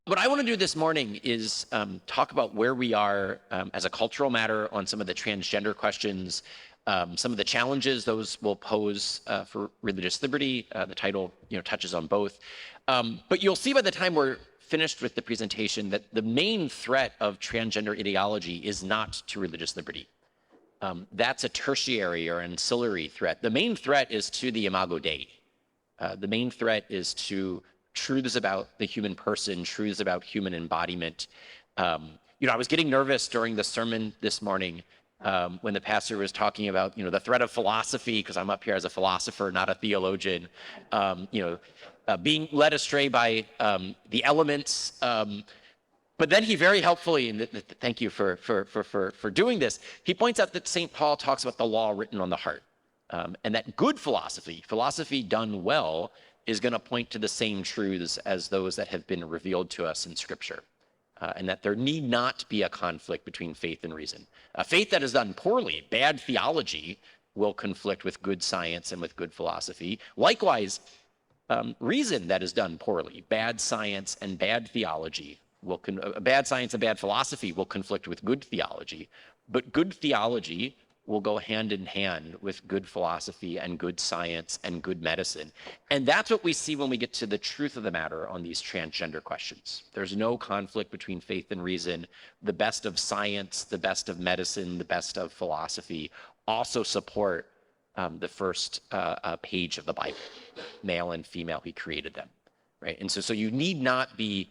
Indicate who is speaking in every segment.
Speaker 1: What I want to do this morning is talk about where we are as a cultural matter on some of the transgender questions, some of the challenges those will pose for religious liberty. The title, touches on both. But you'll see by the time we're finished with the presentation that the main threat of transgender ideology is not to religious liberty. That's a tertiary or ancillary threat. The main threat is to the imago Dei. The main threat is to truths about the human person, truths about human embodiment. I was getting nervous during the sermon this morning when the pastor was talking about, the threat of philosophy, because I'm up here as a philosopher, not a theologian, being led astray by the elements. But then he very helpfully, and thank you for doing this, he points out that St. Paul talks about the law written on the heart. And that good philosophy done well, is going to point to the same truths as those that have been revealed to us in Scripture. And that there need not be a conflict between faith and reason. Faith that is done poorly, bad theology, will conflict with good science and with good philosophy. Likewise, reason that is done poorly, bad science and bad theology, bad science and bad philosophy will conflict with good theology. But good theology will go hand in hand with good philosophy and good science and good medicine. And that's what we see when we get to the truth of the matter on these transgender questions. There's no conflict between faith and reason. The best of science, the best of medicine, the best of philosophy also support the first page of the Bible, male and female, he created them, right? And so you need not be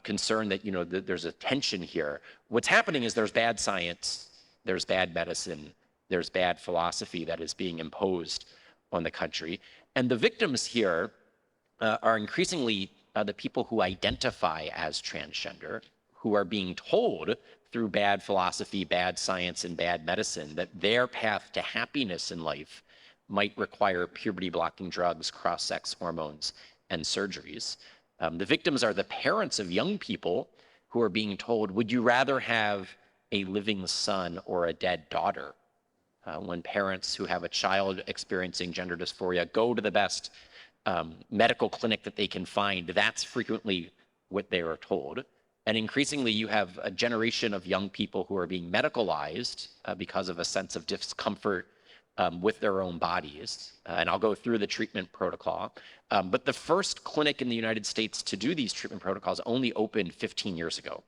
Speaker 1: concerned that, there's a tension here. What's happening is there's bad science, there's bad medicine, there's bad philosophy that is being imposed on the country. And the victims here are increasingly the people who identify as transgender, who are being told through bad philosophy, bad science, and bad medicine that their path to happiness in life might require puberty-blocking drugs, cross-sex hormones, and surgeries. The victims are the parents of young people who are being told, would you rather have a living son or a dead daughter? When parents who have a child experiencing gender dysphoria go to the best medical clinic that they can find, that's frequently what they are told. And increasingly, you have a generation of young people who are being medicalized because of a sense of discomfort with their own bodies. And I'll go through the treatment protocol. But the first clinic in the United States to do these treatment protocols only opened 15 years ago.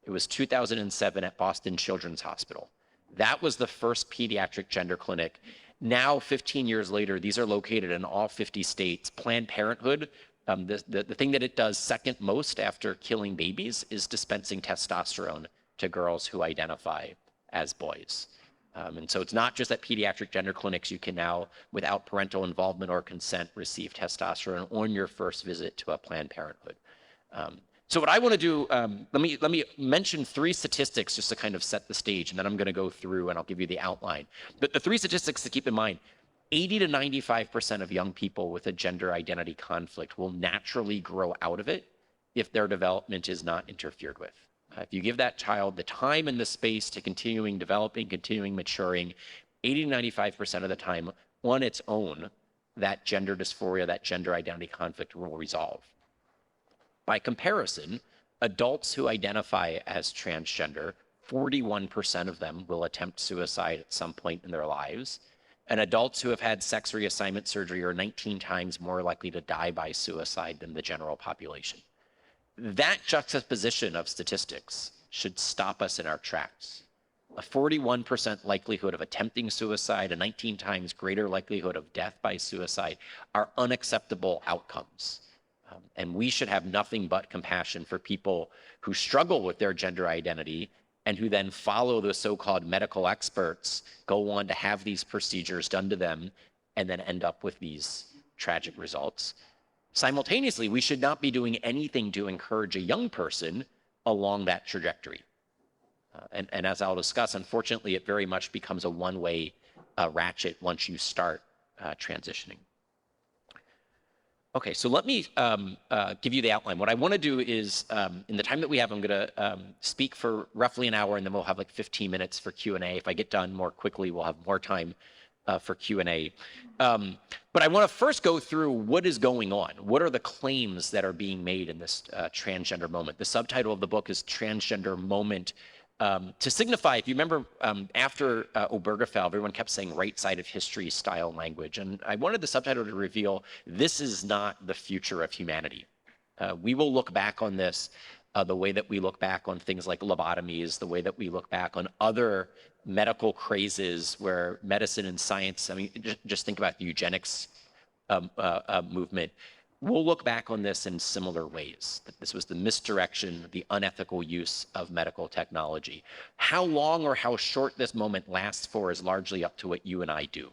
Speaker 1: It was 2007 at Boston Children's Hospital. That was the first pediatric gender clinic. Now, 15 years later, these are located in all 50 states. Planned Parenthood, the thing that it does second most after killing babies is dispensing testosterone to girls who identify as boys. And so it's not just at pediatric gender clinics. You can now, without parental involvement or consent, receive testosterone on your first visit to a Planned Parenthood. So what I want to do, let me mention 3 statistics just to kind of set the stage, and then I'm going to go through and I'll give you the outline. But the 3 statistics to keep in mind: 80 to 95% of young people with a gender identity conflict will naturally grow out of it if their development is not interfered with. If you give that child the time and the space to continuing developing, continuing maturing, 80 to 95% of the time on its own, that gender dysphoria, that gender identity conflict will resolve. By comparison, adults who identify as transgender, 41% of them will attempt suicide at some point in their lives. And adults who have had sex reassignment surgery are 19 times more likely to die by suicide than the general population. That juxtaposition of statistics should stop us in our tracks. A 41% likelihood of attempting suicide, a 19 times greater likelihood of death by suicide are unacceptable outcomes. And we should have nothing but compassion for people who struggle with their gender identity and who then follow the so-called medical experts, go on to have these procedures done to them, and then end up with these tragic results. Simultaneously, we should not be doing anything to encourage a young person along that trajectory. And as I'll discuss, unfortunately, it very much becomes a one-way ratchet once you start transitioning. Okay, so let me give you the outline. What I want to do is, in the time that we have, I'm going to speak for roughly an hour, and then we'll have like 15 minutes for Q&A. If I get done more quickly, we'll have more time for Q&A. But I want to first go through what is going on. What are the claims that are being made in this transgender moment? The subtitle of the book is Transgender Moment, to signify, if you remember, after Obergefell, everyone kept saying right side of history style language. And I wanted the subtitle to reveal this is not the future of humanity. We will look back on this the way that we look back on things like lobotomies, the way that we look back on other medical crazes where medicine and science, I mean, just think about the eugenics movement. We'll look back on this in similar ways, that this was the misdirection, the unethical use of medical technology. How long or how short this moment lasts for is largely up to what you and I do.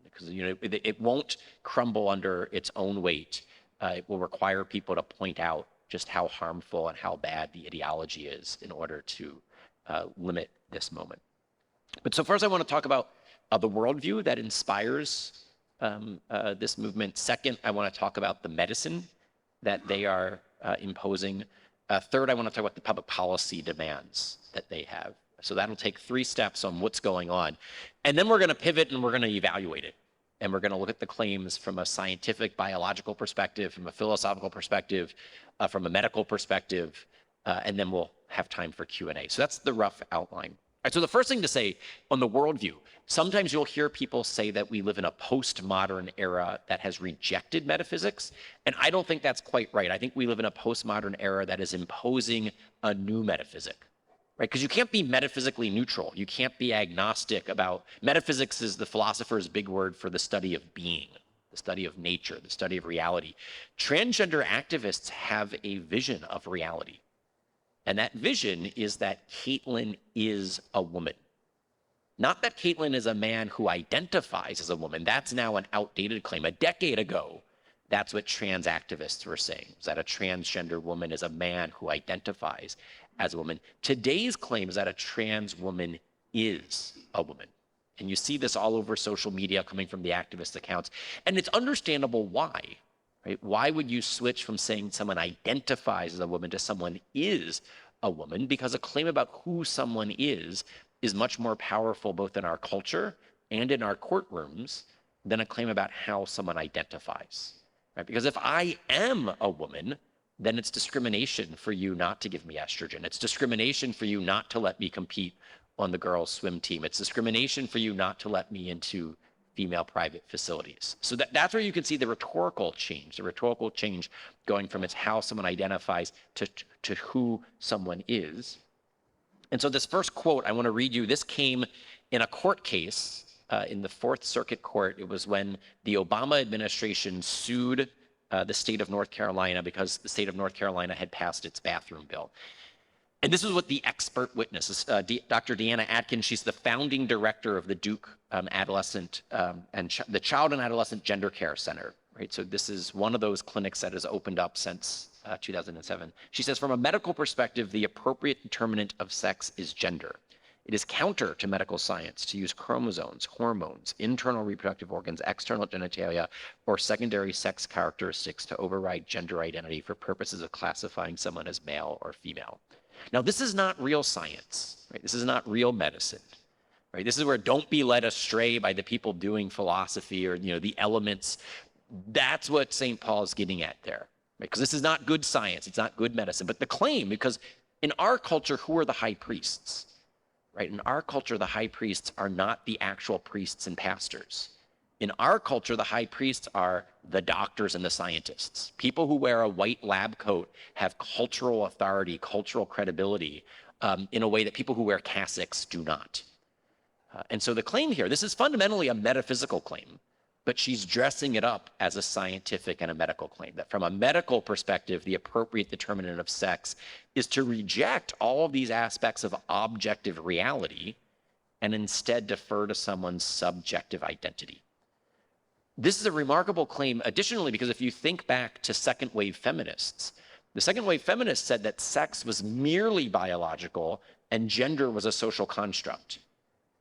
Speaker 1: Because it won't crumble under its own weight. It will require people to point out just how harmful and how bad the ideology is in order to limit this moment. But so first I want to talk about the worldview that inspires this movement. Second, I want to talk about the medicine that they are imposing. Third, I want to talk about the public policy demands that they have. So that'll take 3 steps on what's going on. And then we're going to pivot and we're going to evaluate it. And we're going to look at the claims from a scientific, biological perspective, from a philosophical perspective, from a medical perspective, and then we'll have time for Q&A. So that's the rough outline. All right, so the first thing to say on the worldview, sometimes you'll hear people say that we live in a postmodern era that has rejected metaphysics, and I don't think that's quite right. I think we live in a postmodern era that is imposing a new metaphysic, right? Because you can't be metaphysically neutral. You can't be agnostic about, metaphysics is the philosopher's big word for the study of being, the study of nature, the study of reality. Transgender activists have a vision of reality. And that vision is that Caitlin is a woman. Not that Caitlin is a man who identifies as a woman. That's now an outdated claim. A decade ago, that's what trans activists were saying, was that a transgender woman is a man who identifies as a woman. Today's claim is that a trans woman is a woman. And you see this all over social media coming from the activist accounts. And it's understandable why. Right? Why would you switch from saying someone identifies as a woman to someone is a woman? Because a claim about who someone is much more powerful both in our culture and in our courtrooms than a claim about how someone identifies. Right? Because if I am a woman, then it's discrimination for you not to give me estrogen. It's discrimination for you not to let me compete on the girls' swim team. It's discrimination for you not to let me into female private facilities. So that's where you can see the rhetorical change going from it's how someone identifies to who someone is. And so this first quote I want to read you, this came in a court case in the Fourth Circuit Court. It was when the Obama administration sued the state of North Carolina because the state of North Carolina had passed its bathroom bill. And this is what the expert witness, Dr. Deanna Atkins, she's the founding director of the Duke Adolescent and the Child and Adolescent Gender Care Center, right? So this is one of those clinics that has opened up since 2007. She says, from a medical perspective, the appropriate determinant of sex is gender. It is counter to medical science to use chromosomes, hormones, internal reproductive organs, external genitalia, or secondary sex characteristics to override gender identity for purposes of classifying someone as male or female. Now, this is not real science, right? This is not real medicine, right? This is where don't be led astray by the people doing philosophy or, the elements. That's what St. Paul is getting at there, right? Because this is not good science. It's not good medicine. But the claim, because in our culture, who are the high priests, right? In our culture, the high priests are not the actual priests and pastors. In our culture, the high priests are the doctors and the scientists. People who wear a white lab coat have cultural authority, cultural credibility in a way that people who wear cassocks do not. And so the claim here, this is fundamentally a metaphysical claim, but she's dressing it up as a scientific and a medical claim, that from a medical perspective, the appropriate determinant of sex is to reject all of these aspects of objective reality and instead defer to someone's subjective identity. This is a remarkable claim, additionally, because if you think back to second wave feminists, the second wave feminists said that sex was merely biological and gender was a social construct.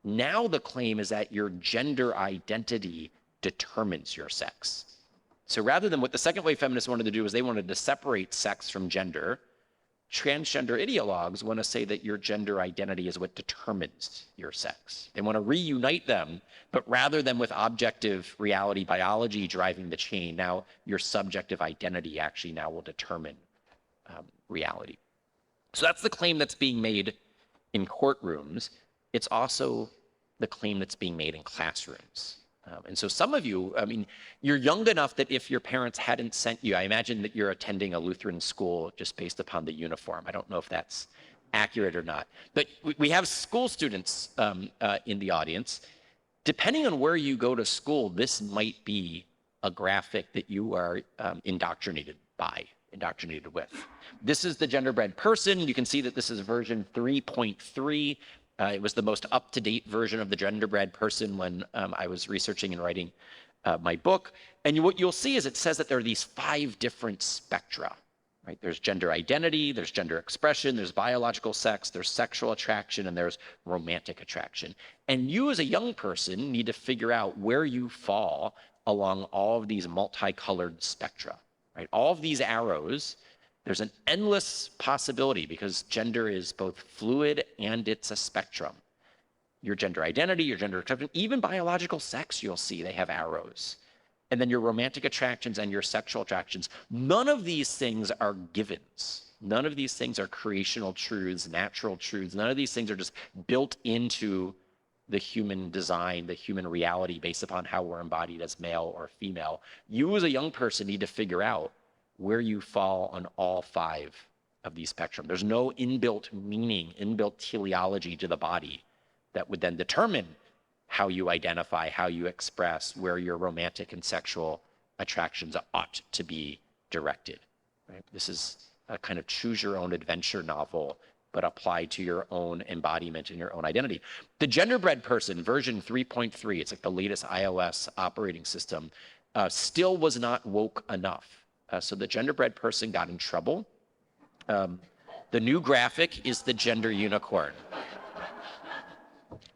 Speaker 1: Now the claim is that your gender identity determines your sex. So rather than what the second wave feminists wanted to do is they wanted to separate sex from gender, transgender ideologues want to say that your gender identity is what determines your sex. They want to reunite them, but rather than with objective reality biology driving the chain, now your subjective identity actually now will determine reality. So that's the claim that's being made in courtrooms. It's also the claim that's being made in classrooms. And so some of you, I mean, you're young enough that if your parents hadn't sent you, I imagine that you're attending a Lutheran school just based upon the uniform. I don't know if that's accurate or not. But we have school students in the audience. Depending on where you go to school, this might be a graphic that you are indoctrinated with. This is the genderbread person. You can see that this is version 3.3. It was the most up-to-date version of the genderbread person when I was researching and writing my book. And what you'll see is it says that there are these 5 different spectra, right? There's gender identity, there's gender expression, there's biological sex, there's sexual attraction, and there's romantic attraction. And you as a young person need to figure out where you fall along all of these multicolored spectra, right? All of these arrows, there's an endless possibility because gender is both fluid and it's a spectrum. Your gender identity, your gender expression, even biological sex, you'll see they have arrows. And then your romantic attractions and your sexual attractions. None of these things are givens. None of these things are creational truths, natural truths. None of these things are just built into the human design, the human reality based upon how we're embodied as male or female. You as a young person need to figure out where you fall on all 5 of these spectrum. There's no inbuilt meaning, inbuilt teleology to the body that would then determine how you identify, how you express, where your romantic and sexual attractions ought to be directed. Right? This is a kind of choose your own adventure novel, but applied to your own embodiment and your own identity. The genderbread person, version 3.3, it's like the latest iOS operating system, still was not woke enough. So the genderbread person got in trouble. The new graphic is the gender unicorn.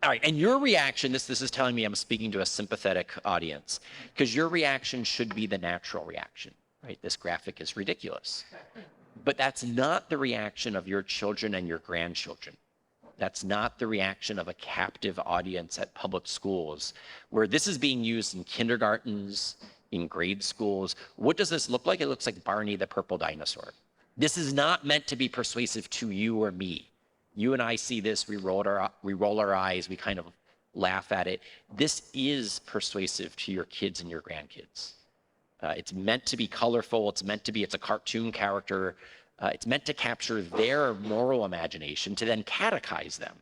Speaker 1: All right, and your reaction, this is telling me I'm speaking to a sympathetic audience, because your reaction should be the natural reaction, right? This graphic is ridiculous. But that's not the reaction of your children and your grandchildren. That's not the reaction of a captive audience at public schools, where this is being used in kindergartens, in grade schools. What does this look like? It looks like Barney the Purple Dinosaur. This is not meant to be persuasive to you or me. You and I see this, we roll our eyes, we kind of laugh at it. This is persuasive to your kids and your grandkids. It's meant to be colorful. It's a cartoon character. It's meant to capture their moral imagination to then catechize them.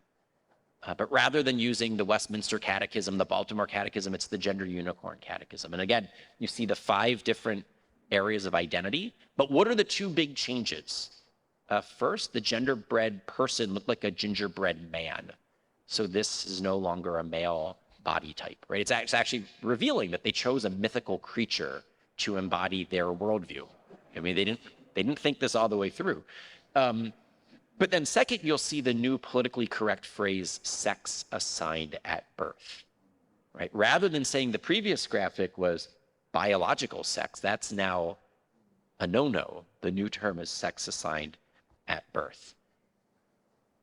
Speaker 1: But rather than using the Westminster Catechism, the Baltimore Catechism, it's the Gender Unicorn Catechism. And again, you see the 5 different areas of identity. But what are the 2 big changes? First, the genderbread person looked like a gingerbread man. So this is no longer a male body type, right? It's actually revealing that they chose a mythical creature to embody their worldview. I mean, they didn't think this all the way through. But then second, you'll see the new politically correct phrase, sex assigned at birth, right? Rather than saying the previous graphic was biological sex, that's now a no-no. The new term is sex assigned at birth.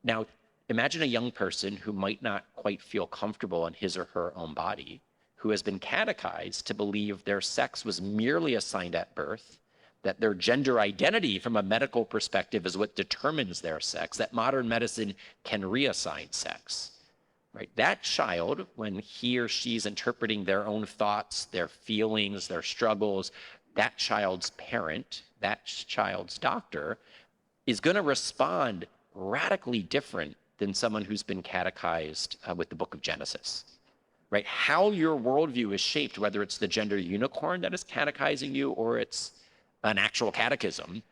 Speaker 1: Now, imagine a young person who might not quite feel comfortable in his or her own body, who has been catechized to believe their sex was merely assigned at birth, that their gender identity from a medical perspective is what determines their sex, that modern medicine can reassign sex, right? That child, when he or she's interpreting their own thoughts, their feelings, their struggles, that child's parent, that child's doctor, is going to respond radically different than someone who's been catechized with the book of Genesis, right? How your worldview is shaped, whether it's the gender unicorn that is catechizing you or it's an actual catechism,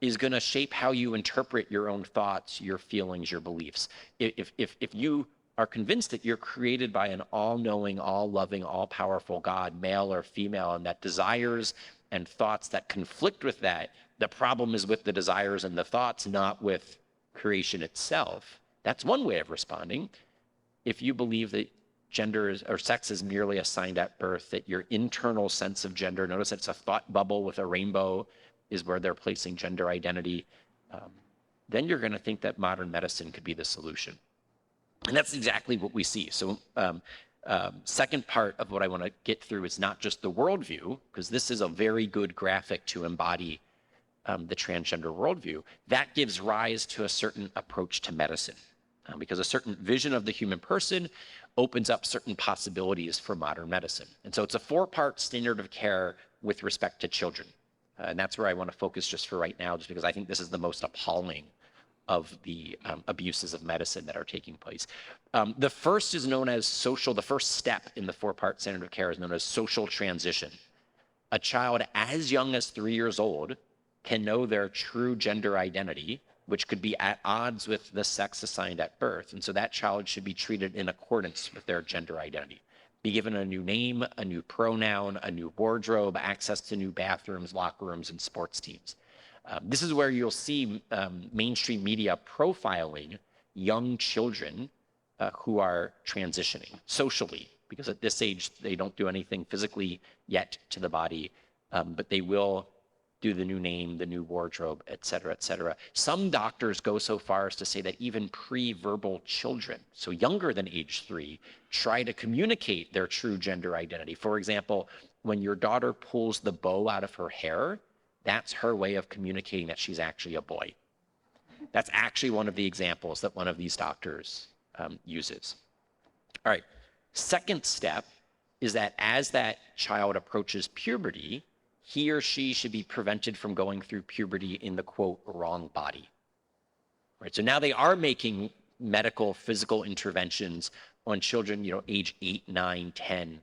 Speaker 1: is going to shape how you interpret your own thoughts, your feelings, your beliefs. If you are convinced that you're created by an all-knowing, all-loving, all-powerful God, male or female, and that desires and thoughts that conflict with that, the problem is with the desires and the thoughts, not with creation itself. That's one way of responding. If you believe that gender or sex is merely assigned at birth, that your internal sense of gender, notice that it's a thought bubble with a rainbow, is where they're placing gender identity. then you're going to think that modern medicine could be the solution. And that's exactly what we see. So second part of what I want to get through is not just the worldview, because this is a very good graphic to embody the transgender worldview. That gives rise to a certain approach to medicine, because a certain vision of the human person opens up certain possibilities for modern medicine. And so it's a 4-part standard of care with respect to children. And that's where I want to focus just for right now, just because I think this is the most appalling of the abuses of medicine that are taking place. The first is known as social, the first step in the 4-part standard of care is known as social transition. A child as young as 3 years old can know their true gender identity, which could be at odds with the sex assigned at birth. And so that child should be treated in accordance with their gender identity. Be given a new name, a new pronoun, a new wardrobe, access to new bathrooms, locker rooms, and sports teams. This is where you'll see mainstream media profiling young children who are transitioning socially, because at this age, they don't do anything physically yet to the body, but they will do the new name, the new wardrobe, et cetera, et cetera. Some doctors go so far as to say that even pre-verbal children, so younger than age 3, try to communicate their true gender identity. For example, when your daughter pulls the bow out of her hair, that's her way of communicating that she's actually a boy. That's actually one of the examples that one of these doctors uses. All right, second step is that as that child approaches puberty, he or she should be prevented from going through puberty in the, quote, wrong body. Right, so now they are making medical, physical interventions on children, age 8, 9, 10,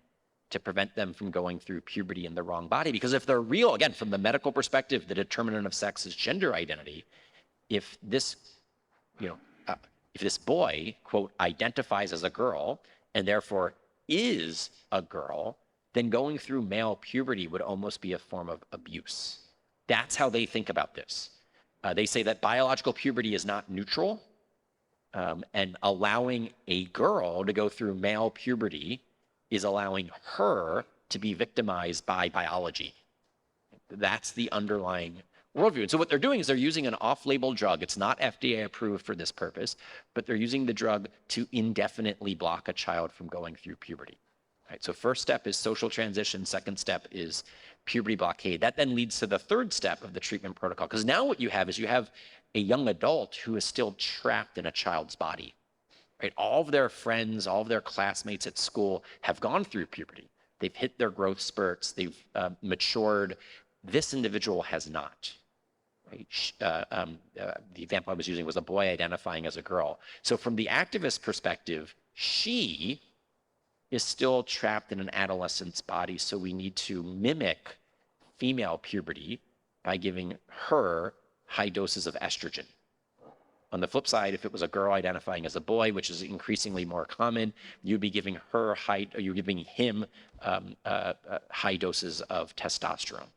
Speaker 1: to prevent them from going through puberty in the wrong body. Because if they're real, again, from the medical perspective, the determinant of sex is gender identity. If this, if this boy, quote, identifies as a girl and therefore is a girl, then going through male puberty would almost be a form of abuse. That's how they think about this. They say that biological puberty is not neutral, and allowing a girl to go through male puberty is allowing her to be victimized by biology. That's the underlying worldview. And so what they're doing is they're using an off-label drug. It's not FDA approved for this purpose, but they're using the drug to indefinitely block a child from going through puberty. Right, so first step is social transition. Second step is puberty blockade. That then leads to the third step of the treatment protocol. Because now what you have is you have a young adult who is still trapped in a child's body. Right? All of their friends, all of their classmates at school have gone through puberty. They've hit their growth spurts. They've matured. This individual has not. Right? The example I was using was a boy identifying as a girl. So from the activist perspective, she is still trapped in an adolescent's body, so we need to mimic female puberty by giving her high doses of estrogen. On the flip side, if it was a girl identifying as a boy, which is increasingly more common, you'd be giving you're giving him high doses of testosterone.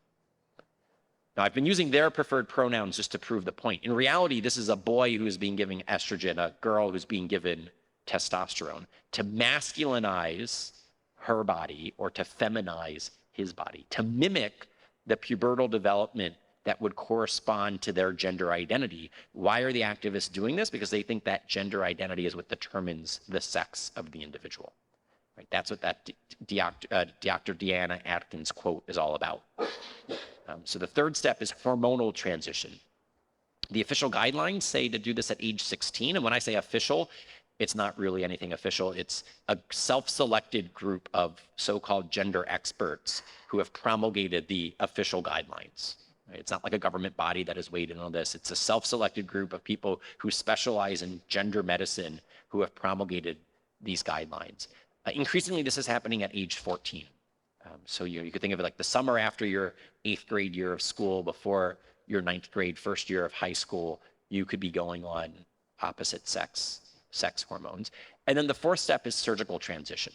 Speaker 1: Now, I've been using their preferred pronouns just to prove the point. In reality, this is a boy who is being given estrogen, a girl who's being given testosterone, to masculinize her body or to feminize his body, to mimic the pubertal development that would correspond to their gender identity. Why are the activists doing this? Because they think that gender identity is what determines the sex of the individual. Right? That's what that Dr. Deanna Atkins quote is all about. So the third step is hormonal transition. The official guidelines say to do this at age 16. And when I say official, it's not really anything official. It's a self-selected group of so-called gender experts who have promulgated the official guidelines. Right? It's not like a government body that has weighed in on this. It's a self-selected group of people who specialize in gender medicine who have promulgated these guidelines. Increasingly, this is happening at age 14. So you could think of it like the summer after your 8th grade year of school, before your 9th grade first year of high school, you could be going on opposite sex hormones. And then the fourth step is surgical transition.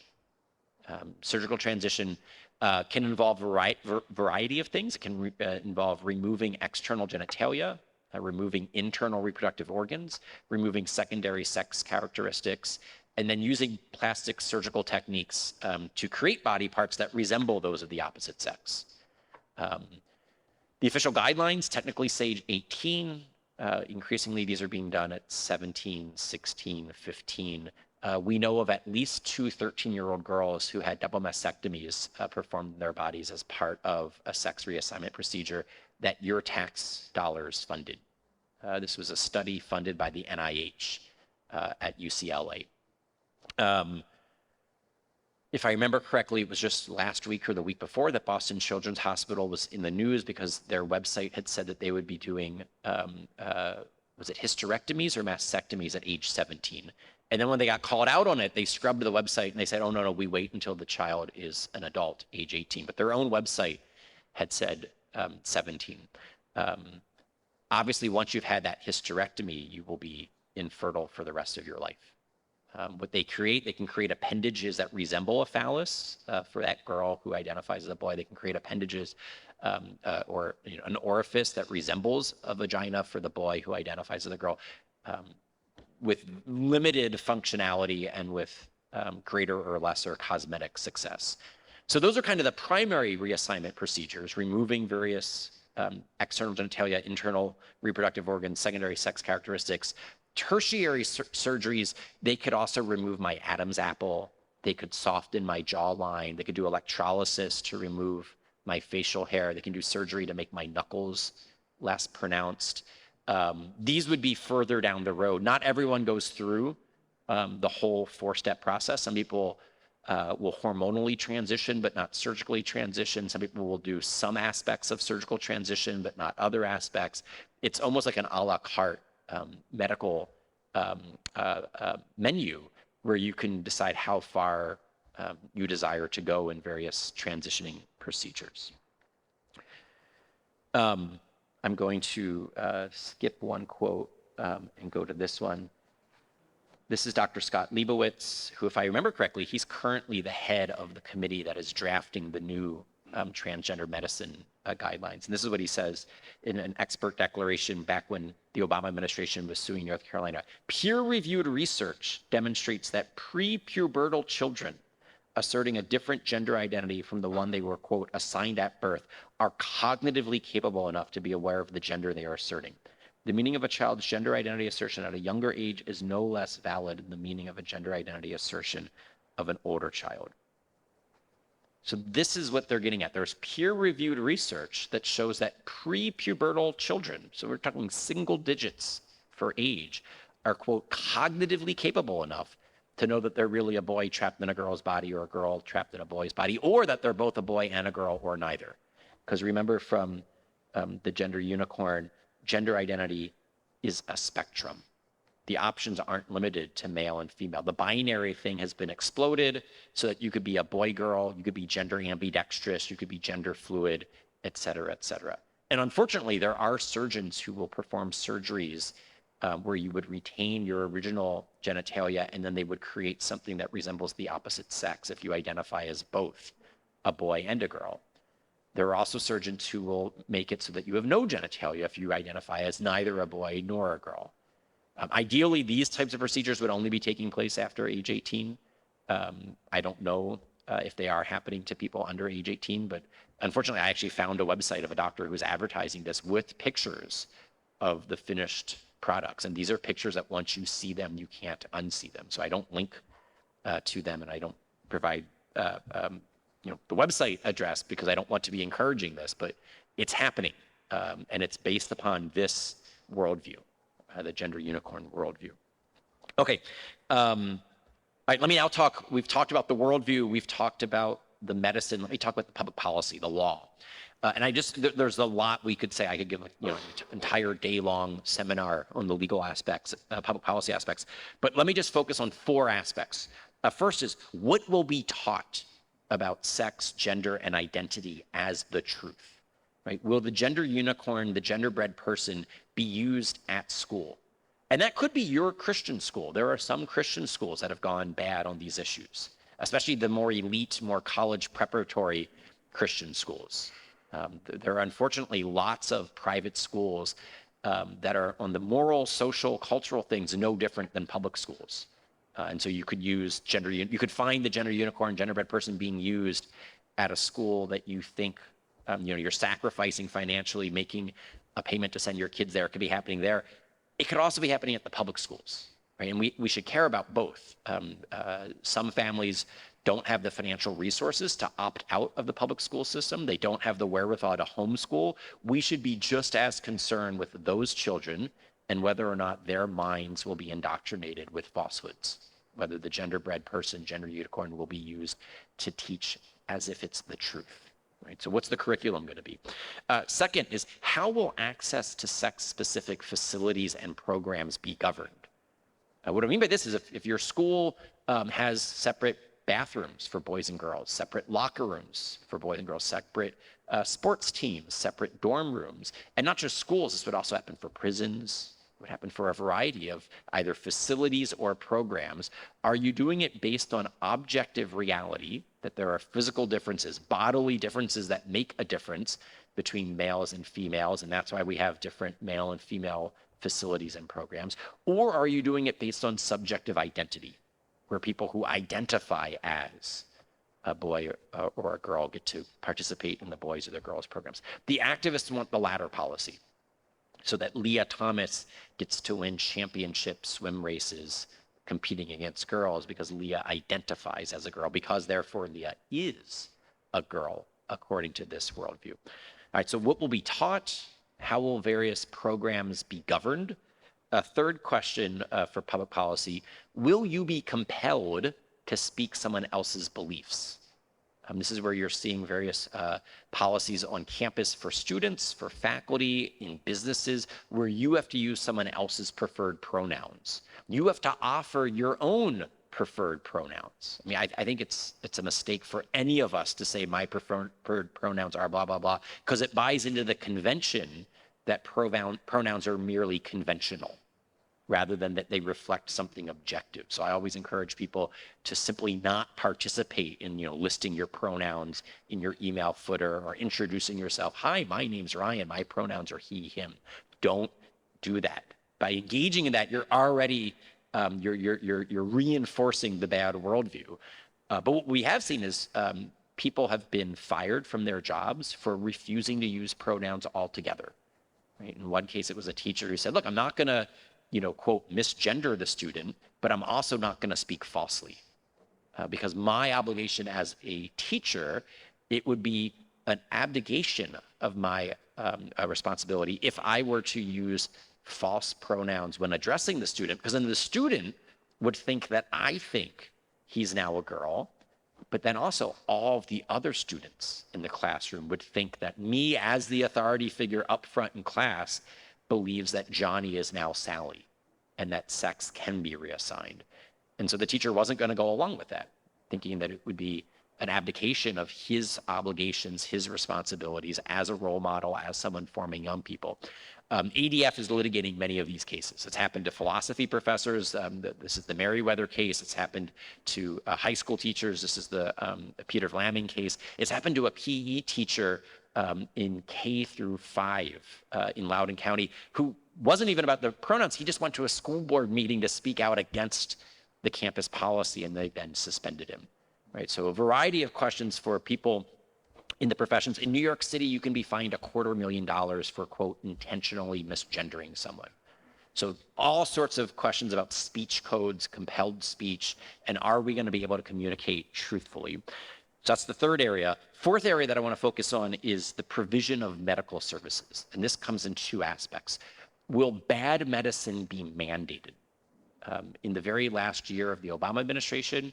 Speaker 1: Surgical transition can involve a variety of things. It can involve removing external genitalia, removing internal reproductive organs, removing secondary sex characteristics, and then using plastic surgical techniques to create body parts that resemble those of the opposite sex. The official guidelines technically say 18. Increasingly, these are being done at 17, 16, 15. We know of at least two 13-year-old girls who had double mastectomies performed in their bodies as part of a sex reassignment procedure that your tax dollars funded. This was a study funded by the NIH at UCLA. If I remember correctly, it was just last week or the week before that Boston Children's Hospital was in the news because their website had said that they would be doing, was it hysterectomies or mastectomies at age 17? And then when they got called out on it, they scrubbed the website and they said, oh, no, we wait until the child is an adult, age 18. But their own website had said 17. Obviously, once you've had that hysterectomy, you will be infertile for the rest of your life. What they can create appendages that resemble a phallus for that girl who identifies as a boy. They can create appendages or an orifice that resembles a vagina for the boy who identifies as a girl, with limited functionality and with greater or lesser cosmetic success. So those are kind of the primary reassignment procedures, removing various external genitalia, internal reproductive organs, secondary sex characteristics. Tertiary surgeries, they could also remove my Adam's apple. They could soften my jawline. They could do electrolysis to remove my facial hair. They can do surgery to make my knuckles less pronounced. These would be further down the road. Not everyone goes through the whole four-step process. Some people will hormonally transition, but not surgically transition. Some people will do some aspects of surgical transition, but not other aspects. It's almost like an a la carte medical menu where you can decide how far you desire to go in various transitioning procedures. I'm going to skip one quote and go to this one. This is Dr. Scott Leibowitz, who, if I remember correctly, he's currently the head of the committee that is drafting the new transgender medicine guidelines. And this is what he says in an expert declaration back when the Obama administration was suing North Carolina. Peer-reviewed research demonstrates that pre-pubertal children asserting a different gender identity from the one they were, quote, assigned at birth are cognitively capable enough to be aware of the gender they are asserting. The meaning of a child's gender identity assertion at a younger age is no less valid than the meaning of a gender identity assertion of an older child. So this is what they're getting at. There's peer-reviewed research that shows that pre-pubertal children, so we're talking single digits for age, are, quote, cognitively capable enough to know that they're really a boy trapped in a girl's body or a girl trapped in a boy's body, or that they're both a boy and a girl or neither. Because remember from the gender unicorn, gender identity is a spectrum. The options aren't limited to male and female. The binary thing has been exploded so that you could be a boy, girl, you could be gender ambidextrous, you could be gender fluid, et cetera, et cetera. And unfortunately, there are surgeons who will perform surgeries where you would retain your original genitalia and then they would create something that resembles the opposite sex if you identify as both a boy and a girl. There are also surgeons who will make it so that you have no genitalia if you identify as neither a boy nor a girl. Ideally, these types of procedures would only be taking place after age 18. I don't know if they are happening to people under age 18, but unfortunately, I actually found a website of a doctor who was advertising this with pictures of the finished products. And these are pictures that once you see them, you can't unsee them. So I don't link to them and I don't provide the website address because I don't want to be encouraging this, but it's happening. And it's based upon this worldview. The gender unicorn worldview. Okay, all right, let me now talk, we've talked about the worldview, we've talked about the medicine, let me talk about the public policy, the law. And there's a lot we could say. I could give an entire day-long seminar on the legal aspects, public policy aspects, but let me just focus on four aspects. First is, what will be taught about sex, gender, and identity as the truth? Right? Will the gender unicorn, the genderbread person, be used at school? And that could be your Christian school. There are some Christian schools that have gone bad on these issues, especially the more elite, more college preparatory Christian schools. There are unfortunately lots of private schools that are on the moral, social, cultural things no different than public schools. And so you could use you could find the gender unicorn, genderbread person being used at a school that you think you're sacrificing financially, making a payment to send your kids there. It could be happening there. It could also be happening at the public schools, right? And we should care about both. Some families don't have the financial resources to opt out of the public school system. They don't have the wherewithal to homeschool. We should be just as concerned with those children and whether or not their minds will be indoctrinated with falsehoods, whether the genderbread person, gender unicorn, will be used to teach as if it's the truth. Right? So what's the curriculum going to be? Second is, how will access to sex-specific facilities and programs be governed? What I mean by this is if your school has separate bathrooms for boys and girls, separate locker rooms for boys and girls, separate sports teams, separate dorm rooms, and not just schools, this would also happen for prisons, would happen for a variety of either facilities or programs. Are you doing it based on objective reality, that there are physical differences, bodily differences that make a difference between males and females, and that's why we have different male and female facilities and programs? Or are you doing it based on subjective identity, where people who identify as a boy or a girl get to participate in the boys or the girls programs? The activists want the latter policy, so that Leah Thomas gets to win championship swim races competing against girls because Leah identifies as a girl, because therefore Leah is a girl according to this worldview. All right, so what will be taught? How will various programs be governed? A third question for public policy: will you be compelled to speak someone else's beliefs? This is where you're seeing various policies on campus for students, for faculty, in businesses, where you have to use someone else's preferred pronouns. You have to offer your own preferred pronouns. I mean, I think it's a mistake for any of us to say my preferred pronouns are blah, blah, blah, because it buys into the convention that pronouns are merely conventional, rather than that they reflect something objective. So I always encourage people to simply not participate in, listing your pronouns in your email footer or introducing yourself. Hi, my name's Ryan. My pronouns are he, him. Don't do that. By engaging in that, you're already you're reinforcing the bad worldview. But what we have seen is people have been fired from their jobs for refusing to use pronouns altogether. Right? In one case, it was a teacher who said, "Look, I'm not going to, quote, misgender the student, but I'm also not going to speak falsely. Because my obligation as a teacher, it would be an abdication of my responsibility if I were to use false pronouns when addressing the student, because then the student would think that I think he's now a girl, but then also all of the other students in the classroom would think that me, as the authority figure up front in class, believes that Johnny is now Sally and that sex can be reassigned." And so the teacher wasn't going to go along with that, thinking that it would be an abdication of his obligations, his responsibilities as a role model, as someone forming young people. ADF is litigating many of these cases. It's happened to philosophy professors. This is the Merriweather case. It's happened to high school teachers. This is the Peter Vlaming case. It's happened to a PE teacher in K through 5 in Loudoun County, who wasn't even about the pronouns. He just went to a school board meeting to speak out against the campus policy, and they then suspended him. Right? So a variety of questions for people in the professions. In New York City, you can be fined $250,000 for, quote, intentionally misgendering someone. So all sorts of questions about speech codes, compelled speech, and are we going to be able to communicate truthfully? So that's the third area. Fourth area that I want to focus on is the provision of medical services. And this comes in two aspects. Will bad medicine be mandated? In the very last year of the Obama administration,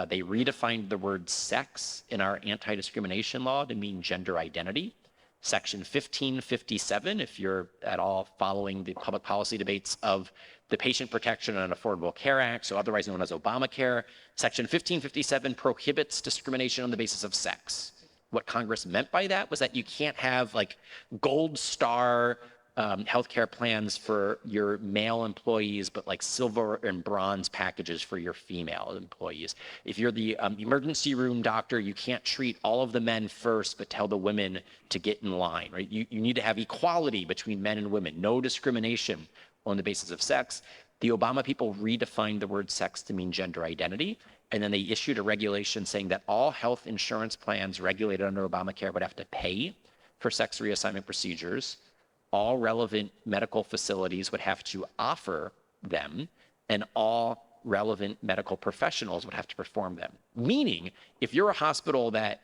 Speaker 1: they redefined the word sex in our anti-discrimination law to mean gender identity. Section 1557, if you're at all following the public policy debates of the Patient Protection and Affordable Care Act, so otherwise known as Obamacare, Section 1557 prohibits discrimination on the basis of sex. What Congress meant by that was that you can't have like gold star healthcare plans for your male employees, but like silver and bronze packages for your female employees. If you're the emergency room doctor, you can't treat all of the men first, but tell the women to get in line, right? You need to have equality between men and women, no discrimination on the basis of sex. The Obama people redefined the word sex to mean gender identity, and then they issued a regulation saying that all health insurance plans regulated under Obamacare would have to pay for sex reassignment procedures. all relevant medical facilities would have to offer them, and all relevant medical professionals would have to perform them. Meaning, if you're a hospital that,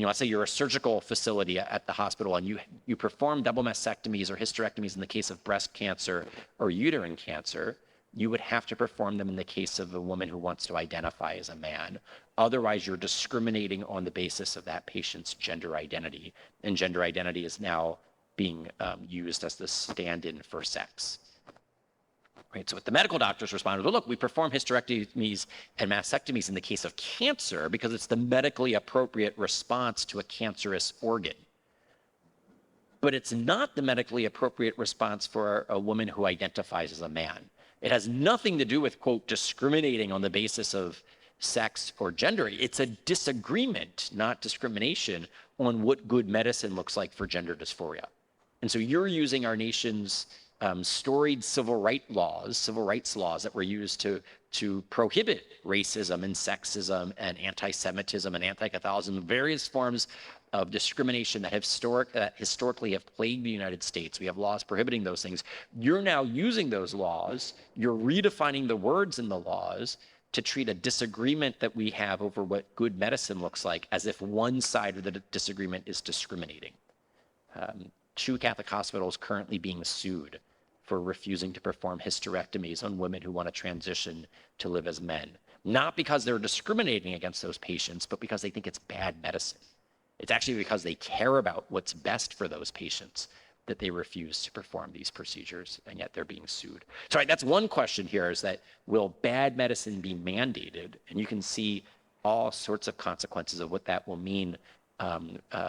Speaker 1: let's say you're a surgical facility at the hospital and you perform double mastectomies or hysterectomies in the case of breast cancer or uterine cancer, you would have to perform them in the case of a woman who wants to identify as a man. Otherwise, you're discriminating on the basis of that patient's gender identity. And gender identity is now being used as the stand-in for sex. Right, so what the medical doctors responded, well, look, we perform hysterectomies and mastectomies in the case of cancer because it's the medically appropriate response to a cancerous organ. But it's not the medically appropriate response for a woman who identifies as a man. It has nothing to do with, quote, discriminating on the basis of sex or gender. It's a disagreement, not discrimination, on what good medicine looks like for gender dysphoria. And so you're using our nation's storied civil rights laws that were used to prohibit racism and sexism and anti-Semitism and anti-Catholicism, various forms of discrimination that historically have plagued the United States. We have laws prohibiting those things. You're now using those laws, you're redefining the words in the laws to treat a disagreement that we have over what good medicine looks like as if one side of the disagreement is discriminating. Two Catholic hospitals currently being sued for refusing to perform hysterectomies on women who want to transition to live as men. Not because they're discriminating against those patients, but because they think it's bad medicine. It's actually because they care about what's best for those patients that they refuse to perform these procedures, and yet they're being sued. So that's one question here, is that will bad medicine be mandated? And you can see all sorts of consequences of what that will mean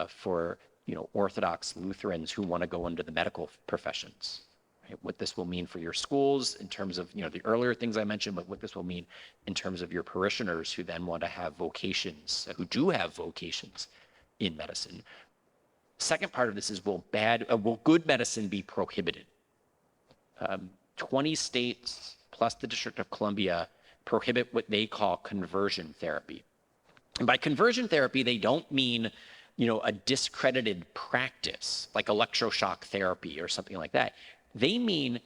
Speaker 1: for Orthodox Lutherans who want to go into the medical professions. What this will mean for your schools in terms of the earlier things I mentioned, but what this will mean in terms of your parishioners who then want to have vocations, who do have vocations in medicine. Second part of this is, will good medicine be prohibited? 20 states plus the District of Columbia prohibit what they call conversion therapy. And by conversion therapy, they don't mean a discredited practice like electroshock therapy or something like that. They mean,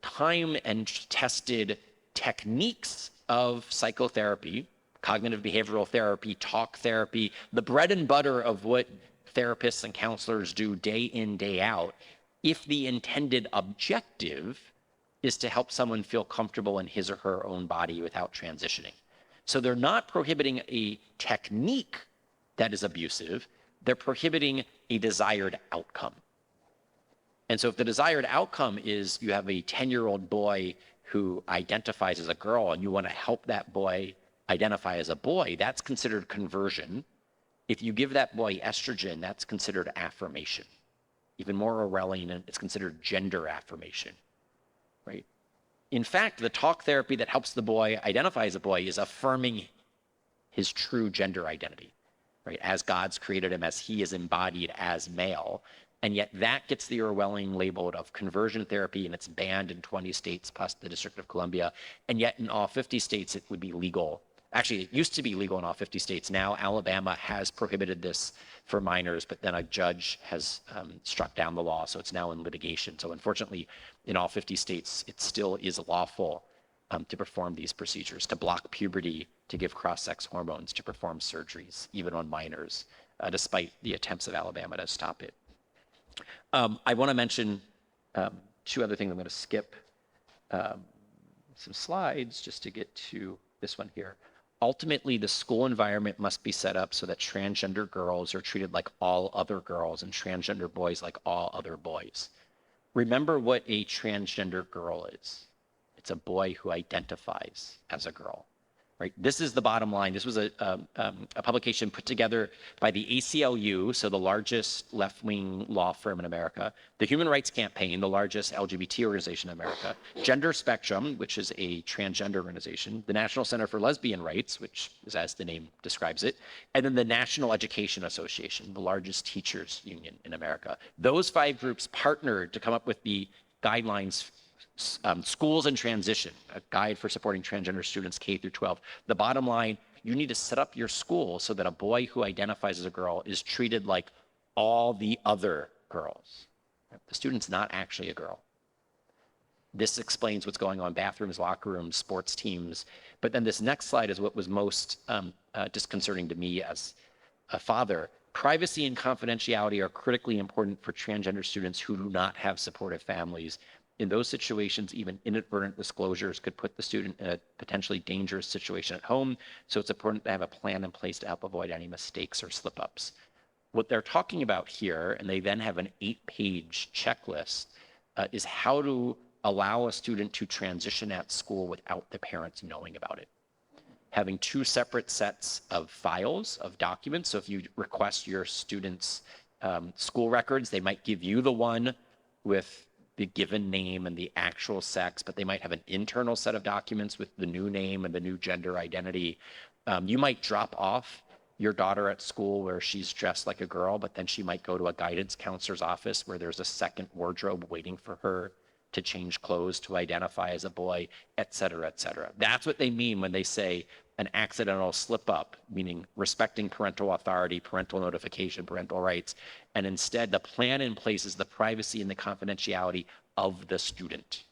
Speaker 1: time and tested techniques of psychotherapy, cognitive behavioral therapy, talk therapy, the bread and butter of what therapists and counselors do day in, day out, if the intended objective is to help someone feel comfortable in his or her own body without transitioning. So they're not prohibiting a technique that is abusive, they're prohibiting a desired outcome. And so if the desired outcome is you have a 10-year-old boy who identifies as a girl and you want to help that boy identify as a boy, that's considered conversion. If you give that boy estrogen, that's considered affirmation. Even more Orwellian, it's considered gender affirmation, right? In fact, the talk therapy that helps the boy identify as a boy is affirming his true gender identity, right? As God's created him, as he is embodied as male. And yet that gets the Orwellian label of conversion therapy, and it's banned in 20 states plus the District of Columbia. And yet in all 50 states, it would be legal. Actually, it used to be legal in all 50 states. Now Alabama has prohibited this for minors, but then a judge has struck down the law, so it's now in litigation. So unfortunately, in all 50 states, it still is lawful to perform these procedures, to block puberty, to give cross-sex hormones, to perform surgeries, even on minors, despite the attempts of Alabama to stop it. I want to mention two other things. I'm going to skip some slides just to get to this one here. Ultimately, the school environment must be set up so that transgender girls are treated like all other girls and transgender boys like all other boys. Remember what a transgender girl is. It's a boy who identifies as a girl. Right? This is the bottom line. This was a publication put together by the ACLU, so the largest left-wing law firm in America, the Human Rights Campaign, the largest LGBT organization in America, Gender Spectrum, which is a transgender organization, the National Center for Lesbian Rights, which is as the name describes it, and then the National Education Association, the largest teachers union in America. Those 5 groups partnered to come up with the guidelines Schools in Transition, a guide for supporting transgender students K through 12. The bottom line, you need to set up your school so that a boy who identifies as a girl is treated like all the other girls. The student's not actually a girl. This explains what's going on: bathrooms, locker rooms, sports teams. But then this next slide is what was most disconcerting to me as a father. Privacy and confidentiality are critically important for transgender students who do not have supportive families. In those situations, even inadvertent disclosures could put the student in a potentially dangerous situation at home. So it's important to have a plan in place to help avoid any mistakes or slip-ups. What they're talking about here, and they then have an 8-page checklist, is how to allow a student to transition at school without the parents knowing about it. Having 2 separate sets of files, of documents. So if you request your students' school records, they might give you the one with the given name and the actual sex, but they might have an internal set of documents with the new name and the new gender identity. You might drop off your daughter at school where she's dressed like a girl, but then she might go to a guidance counselor's office where there's a second wardrobe waiting for her to change clothes to identify as a boy, et cetera, et cetera. That's what they mean when they say an accidental slip up, meaning respecting parental authority, parental notification, parental rights. And instead, the plan in place is the privacy and the confidentiality of the student,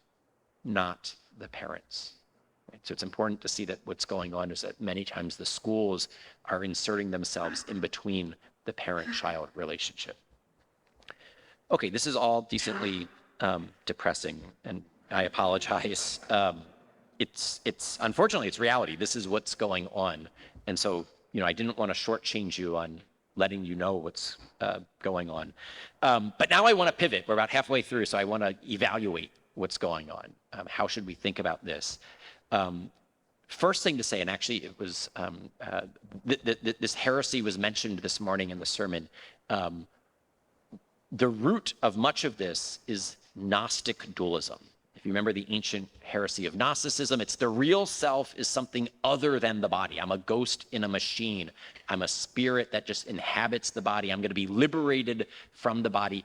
Speaker 1: not the parents. Right? So it's important to see that what's going on is that many times the schools are inserting themselves in between the parent-child relationship. Okay, this is all decently depressing, and I apologize. It's unfortunately, it's reality. This is what's going on. And so, I didn't want to shortchange you on letting you know what's going on. But now I want to pivot. We're about halfway through, so I want to evaluate what's going on. How should we think about this? First thing to say, and actually it was, this heresy was mentioned this morning in the sermon. The root of much of this is Gnostic dualism. If you remember the ancient heresy of Gnosticism, it's the real self is something other than the body. I'm a ghost in a machine. I'm a spirit that just inhabits the body. I'm going to be liberated from the body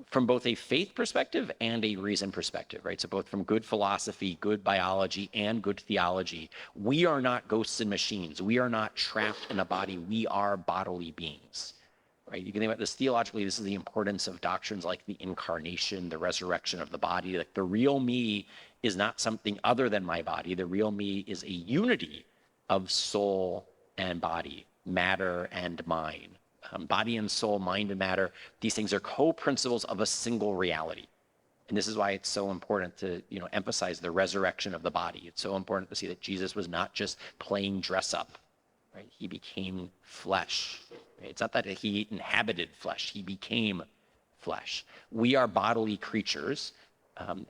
Speaker 1: from both a faith perspective and a reason perspective, right? So both from good philosophy, good biology, and good theology. We are not ghosts and machines. We are not trapped in a body. We are bodily beings. Right? You can think about this theologically. This is the importance of doctrines like the incarnation, the resurrection of the body. Like the real me is not something other than my body. The real me is a unity of soul and body, matter and mind. Body and soul, mind and matter, these things are co-principles of a single reality. And this is why it's so important to emphasize the resurrection of the body. It's so important to see that Jesus was not just playing dress up. Right? He became flesh. Right? It's not that he inhabited flesh. He became flesh. We are bodily creatures.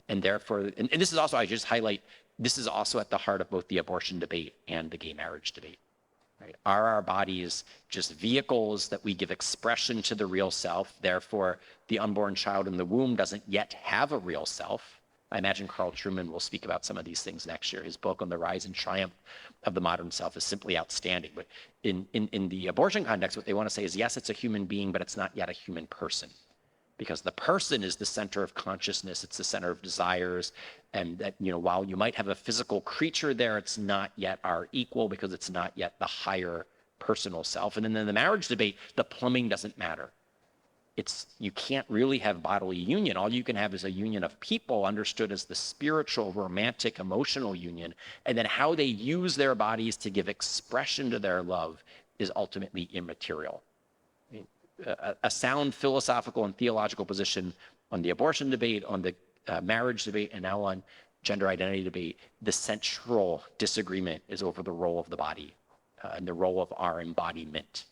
Speaker 1: And therefore, and this is also, I just highlight, this is also at the heart of both the abortion debate and the gay marriage debate. Right? Are our bodies just vehicles that we give expression to the real self? Therefore, the unborn child in the womb doesn't yet have a real self. I imagine Carl Trueman will speak about some of these things next year. His book on the rise and triumph of the modern self is simply outstanding. But in the abortion context, what they want to say is, yes, it's a human being, but it's not yet a human person. Because the person is the center of consciousness, it's the center of desires, and that, while you might have a physical creature there, it's not yet our equal because it's not yet the higher personal self. And then in the marriage debate, the plumbing doesn't matter. You can't really have bodily union. All you can have is a union of people understood as the spiritual, romantic, emotional union. And then how they use their bodies to give expression to their love is ultimately immaterial. A sound philosophical and theological position on the abortion debate, on the marriage debate, and now on gender identity debate, the central disagreement is over the role of the body and the role of our embodiment.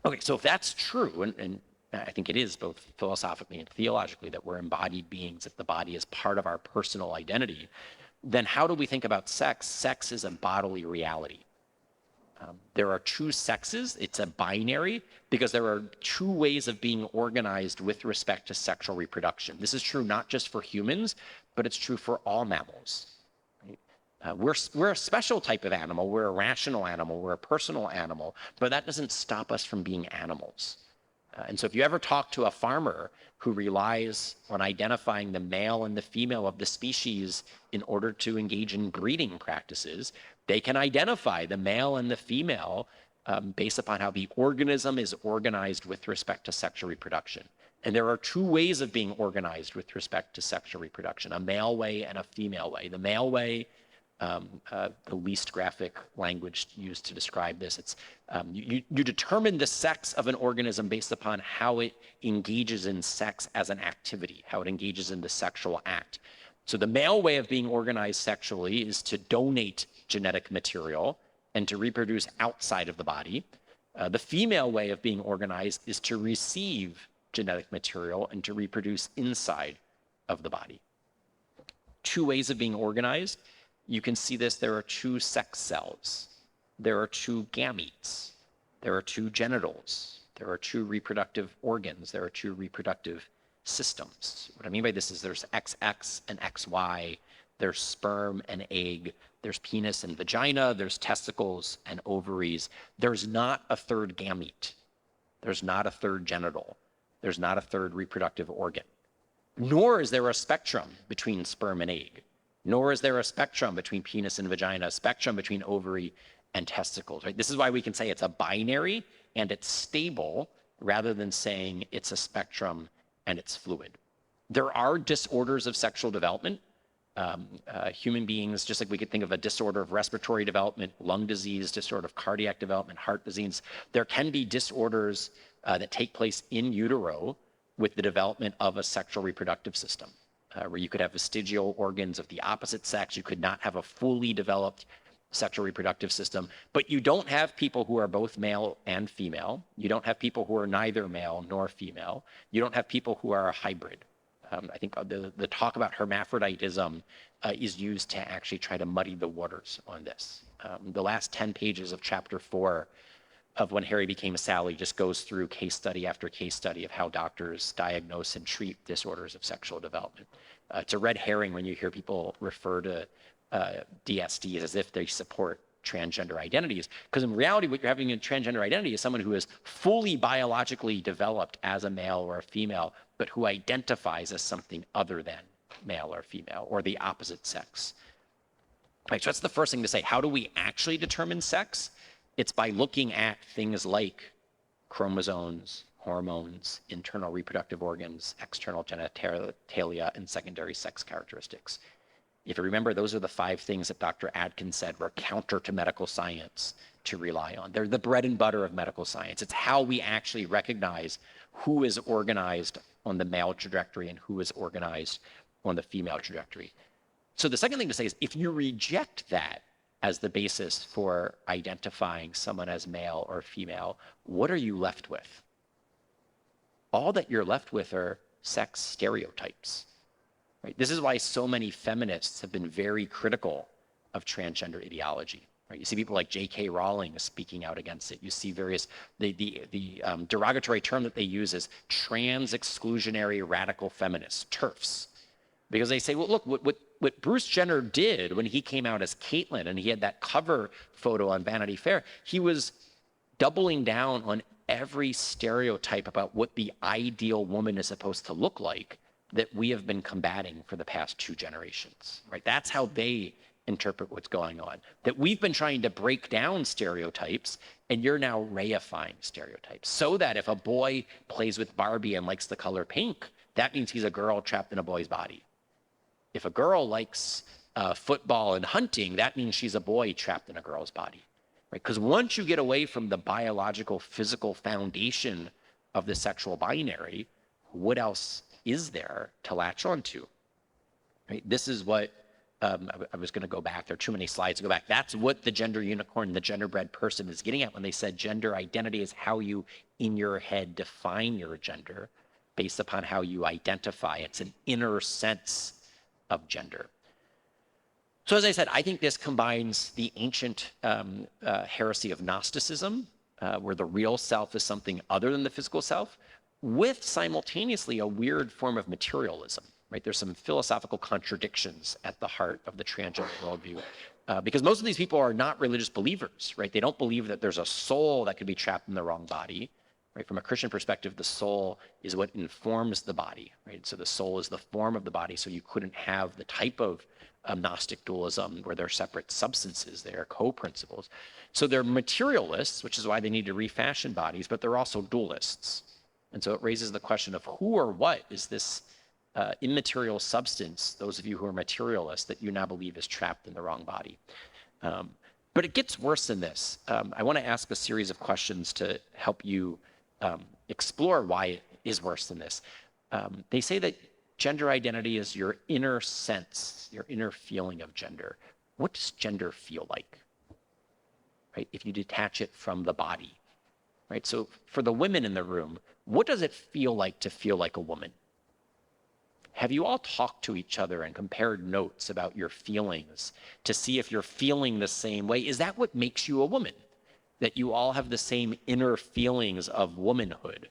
Speaker 1: Okay, so if that's true, and I think it is both philosophically and theologically that we're embodied beings, that the body is part of our personal identity, then how do we think about sex? Sex is a bodily reality. There are two sexes. It's a binary because there are two ways of being organized with respect to sexual reproduction. This is true not just for humans, but it's true for all mammals. Right? We're a special type of animal. We're a rational animal. We're a personal animal, but that doesn't stop us from being animals. And so if you ever talk to a farmer who relies on identifying the male and the female of the species in order to engage in breeding practices, they can identify the male and the female based upon how the organism is organized with respect to sexual reproduction. And there are two ways of being organized with respect to sexual reproduction, a male way and a female way. The male way, the least graphic language used to describe this, it's you determine the sex of an organism based upon how it engages in sex as an activity, how it engages in the sexual act. So the male way of being organized sexually is to donate genetic material and to reproduce outside of the body. The female way of being organized is to receive genetic material and to reproduce inside of the body. Two ways of being organized. You can see this, there are two sex cells. There are two gametes. There are two genitals. There are two reproductive organs. There are two reproductive systems. What I mean by this is there's XX and XY. There's sperm and egg. There's penis and vagina. There's testicles and ovaries. There's not a third gamete. There's not a third genital. There's not a third reproductive organ. Nor is there a spectrum between sperm and egg. Nor is there a spectrum between penis and vagina, a spectrum between ovary and testicles, right? This is why we can say it's a binary and it's stable rather than saying it's a spectrum and it's fluid. There are disorders of sexual development. Human beings, just like we could think of a disorder of respiratory development, lung disease, disorder of cardiac development, heart disease, there can be disorders that take place in utero with the development of a sexual reproductive system, where you could have vestigial organs of the opposite sex. You could not have a fully developed sexual reproductive system, but you don't have people who are both male and female. You don't have people who are neither male nor female. You don't have people who are a hybrid. I think the talk about hermaphroditism is used to actually try to muddy the waters on this. The last 10 pages of chapter 4 of When Harry Became a Sally just goes through case study after case study of how doctors diagnose and treat disorders of sexual development. It's a red herring when you hear people refer to DSDs as if they support transgender identities, because in reality what you're having in transgender identity is someone who is fully biologically developed as a male or a female, but who identifies as something other than male or female or the opposite sex. Right, so that's the first thing to say. How do we actually determine sex? It's by looking at things like chromosomes, hormones, internal reproductive organs, external genitalia, and secondary sex characteristics. If you remember, those are the 5 things that Dr. Adkins said were counter to medical science to rely on. They're the bread and butter of medical science. It's how we actually recognize who is organized on the male trajectory and who is organized on the female trajectory. So the second thing to say is if you reject that as the basis for identifying someone as male or female, what are you left with? All that you're left with are sex stereotypes. Right? This is why so many feminists have been very critical of transgender ideology. Right? You see people like J.K. Rowling speaking out against it. You see the derogatory term that they use is trans exclusionary radical feminists, TERFs, because they say, well, look, what Bruce Jenner did when he came out as Caitlyn and he had that cover photo on Vanity Fair, he was doubling down on every stereotype about what the ideal woman is supposed to look like that we have been combating for the past 2 generations, right? That's how they interpret what's going on. That we've been trying to break down stereotypes and you're now reifying stereotypes so that if a boy plays with Barbie and likes the color pink, that means he's a girl trapped in a boy's body. If a girl likes football and hunting, that means she's a boy trapped in a girl's body, right? Because once you get away from the biological, physical foundation of the sexual binary, what else is there to latch onto? Right? This is what, I was going to go back. There are too many slides to go back. That's what the gender unicorn, the genderbread person is getting at when they said gender identity is how you, in your head, define your gender based upon how you identify. It's an inner sense of gender. So as I said, I think this combines the ancient heresy of Gnosticism, where the real self is something other than the physical self, with simultaneously a weird form of materialism, right? There's some philosophical contradictions at the heart of the transgender worldview, because most of these people are not religious believers, right? They don't believe that there's a soul that could be trapped in the wrong body, right? From a Christian perspective, the soul is what informs the body, right? So the soul is the form of the body, so you couldn't have the type of Gnostic dualism where they're separate substances, they are co-principles. So they're materialists, which is why they need to refashion bodies, but they're also dualists. And so it raises the question of who or what is this immaterial substance, those of you who are materialists, that you now believe is trapped in the wrong body. But it gets worse than this. I want to ask a series of questions to help you explore why it is worse than this. They say that gender identity is your inner sense, your inner feeling of gender. What does gender feel like, right? If you detach it from the body, right? So for the women in the room, what does it feel like to feel like a woman? Have you all talked to each other and compared notes about your feelings to see if you're feeling the same way? Is that what makes you a woman? That you all have the same inner feelings of womanhood?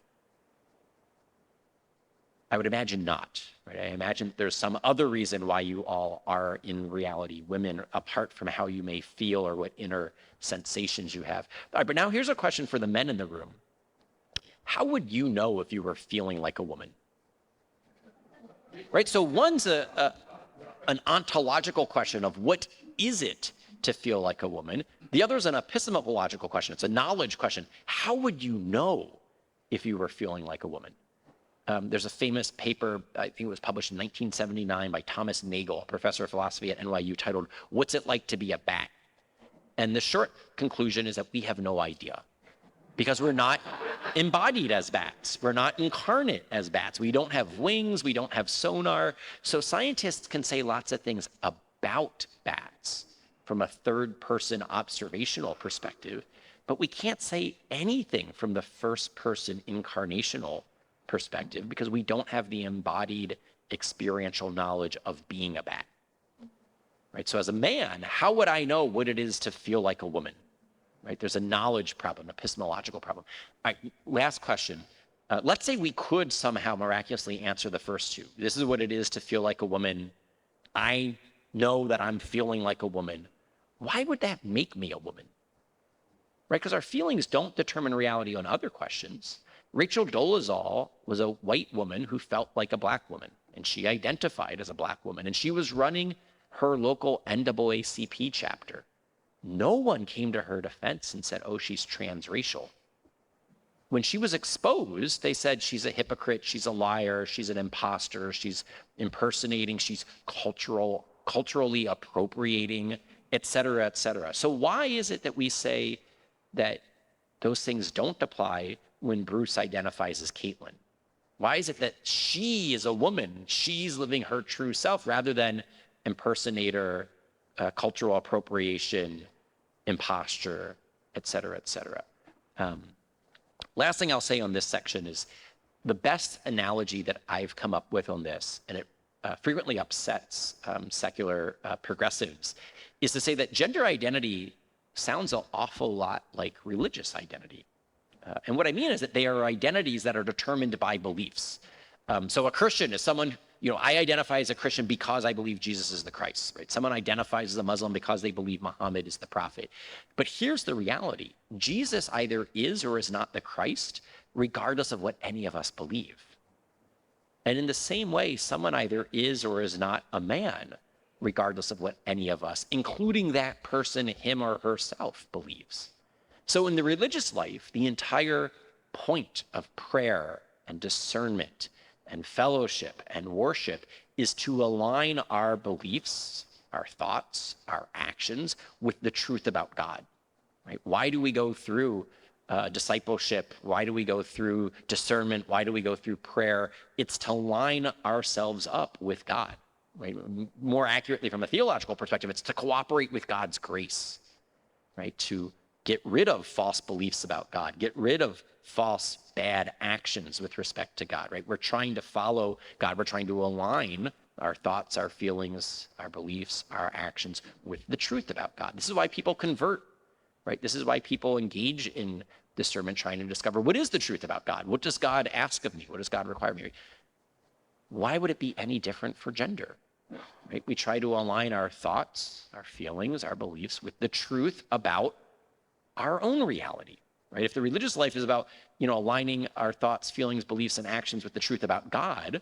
Speaker 1: I would imagine not, right? I imagine there's some other reason why you all are in reality women, apart from how you may feel or what inner sensations you have. All right, but now here's a question for the men in the room. How would you know if you were feeling like a woman? Right, so one's an ontological question of what is it to feel like a woman. The other is an epistemological question. It's a knowledge question. How would you know if you were feeling like a woman? There's a famous paper, I think it was published in 1979 by Thomas Nagel, a professor of philosophy at NYU, titled, "What's It Like to Be a Bat?" And the short conclusion is that we have no idea, because we're not embodied as bats. We're not incarnate as bats. We don't have wings. We don't have sonar. So scientists can say lots of things about bats from a third-person observational perspective, but we can't say anything from the first-person incarnational perspective because we don't have the embodied experiential knowledge of being a bat. Right? So as a man, how would I know what it is to feel like a woman? Right? There's a knowledge problem, epistemological problem. All right, last question. Let's say we could somehow miraculously answer the first two. This is what it is to feel like a woman. I know that I'm feeling like a woman. Why would that make me a woman? Right? Because our feelings don't determine reality on other questions. Rachel Dolezal was a white woman who felt like a black woman, and she identified as a black woman, and she was running her local NAACP chapter. No one came to her defense and said, oh, she's transracial. When she was exposed, they said she's a hypocrite, she's a liar, she's an imposter, she's impersonating, she's culturally appropriating, et cetera, et cetera. So why is it that we say that those things don't apply when Bruce identifies as Caitlin? Why is it that she is a woman, she's living her true self, rather than impersonator, cultural appropriation, imposture, et cetera, et cetera? Last thing I'll say on this section is the best analogy that I've come up with on this, and it frequently upsets secular progressives, is to say that gender identity sounds an awful lot like religious identity. And what I mean is that they are identities that are determined by beliefs. So a Christian is someone, I identify as a Christian because I believe Jesus is the Christ, right? Someone identifies as a Muslim because they believe Muhammad is the prophet. But here's the reality. Jesus either is or is not the Christ, regardless of what any of us believe. And in the same way, someone either is or is not a man, regardless of what any of us, including that person, him or herself, believes. So in the religious life, the entire point of prayer and discernment and fellowship and worship is to align our beliefs, our thoughts, our actions with the truth about God. Right? Why do we go through discipleship? Why do we go through discernment? Why do we go through prayer? It's to line ourselves up with God. Right? More accurately, from a theological perspective, it's to cooperate with God's grace, right? To get rid of false beliefs about God, get rid of false bad actions with respect to God, right? We're trying to follow God. We're trying to align our thoughts, our feelings, our beliefs, our actions with the truth about God. This is why people convert, right? This is why people engage in discernment, trying to discover what is the truth about God? What does God ask of me? What does God require of me? Why would it be any different for gender? Right? We try to align our thoughts, our feelings, our beliefs with the truth about our own reality. right? If the religious life is about, aligning our thoughts, feelings, beliefs, and actions with the truth about God,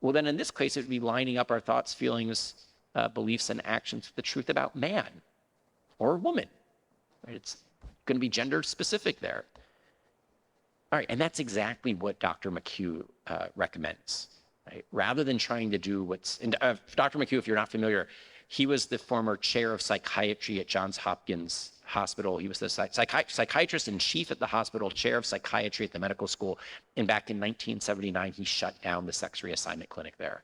Speaker 1: well, then in this case, it would be lining up our thoughts, feelings, beliefs, and actions with the truth about man or woman, right? It's going to be gender specific there. All right, and that's exactly what Dr. McHugh recommends, right? Rather than trying to do Dr. McHugh, if you're not familiar, he was the former chair of psychiatry at Johns Hopkins Hospital. He was the psychiatrist in chief at the hospital, chair of psychiatry at the medical school. And back in 1979, he shut down the sex reassignment clinic there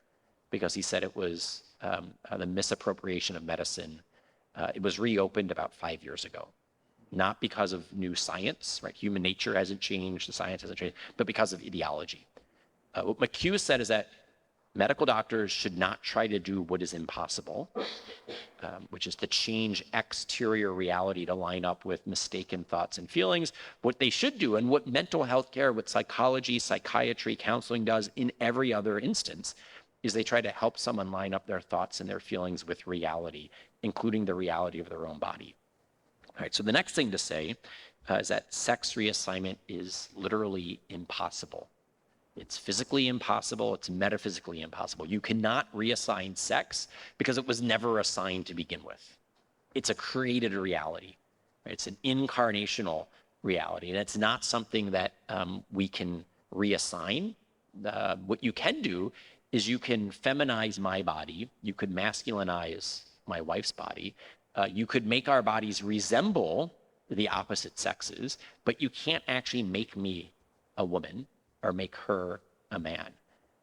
Speaker 1: because he said it was the misappropriation of medicine. It was reopened about 5 years ago. Not because of new science, right? Human nature hasn't changed, the science hasn't changed, but because of ideology. What McHugh said is that medical doctors should not try to do what is impossible, which is to change exterior reality to line up with mistaken thoughts and feelings. What they should do, and what mental health care, what psychology, psychiatry, counseling does in every other instance, is they try to help someone line up their thoughts and their feelings with reality, including the reality of their own body. All right, so the next thing to say is that sex reassignment is literally impossible. It's physically impossible, it's metaphysically impossible. You cannot reassign sex because it was never assigned to begin with. It's a created reality, right? It's an incarnational reality, and it's not something that we can reassign. What you can do is you can feminize my body, you could masculinize my wife's body, you could make our bodies resemble the opposite sexes, but you can't actually make me a woman or make her a man.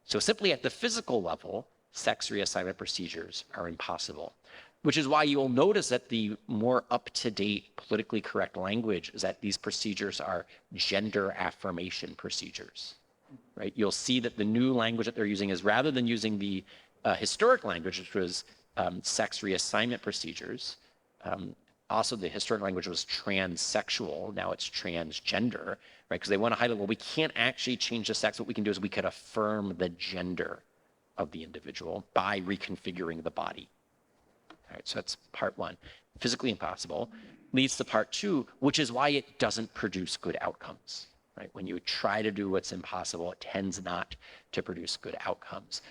Speaker 1: So simply at the physical level, sex reassignment procedures are impossible, which is why you'll notice that the more up-to-date, politically correct language is that these procedures are gender affirmation procedures, right? You'll see that the new language that they're using is, rather than using the historic language, which was sex reassignment procedures. Also, the historic language was transsexual. Now it's transgender, right? Because they want to highlight, well, we can't actually change the sex. What we can do is we could affirm the gender of the individual by reconfiguring the body. All right, so that's part one. Physically impossible. Leads to part two, which is why it doesn't produce good outcomes, right? When you try to do what's impossible, it tends not to produce good outcomes.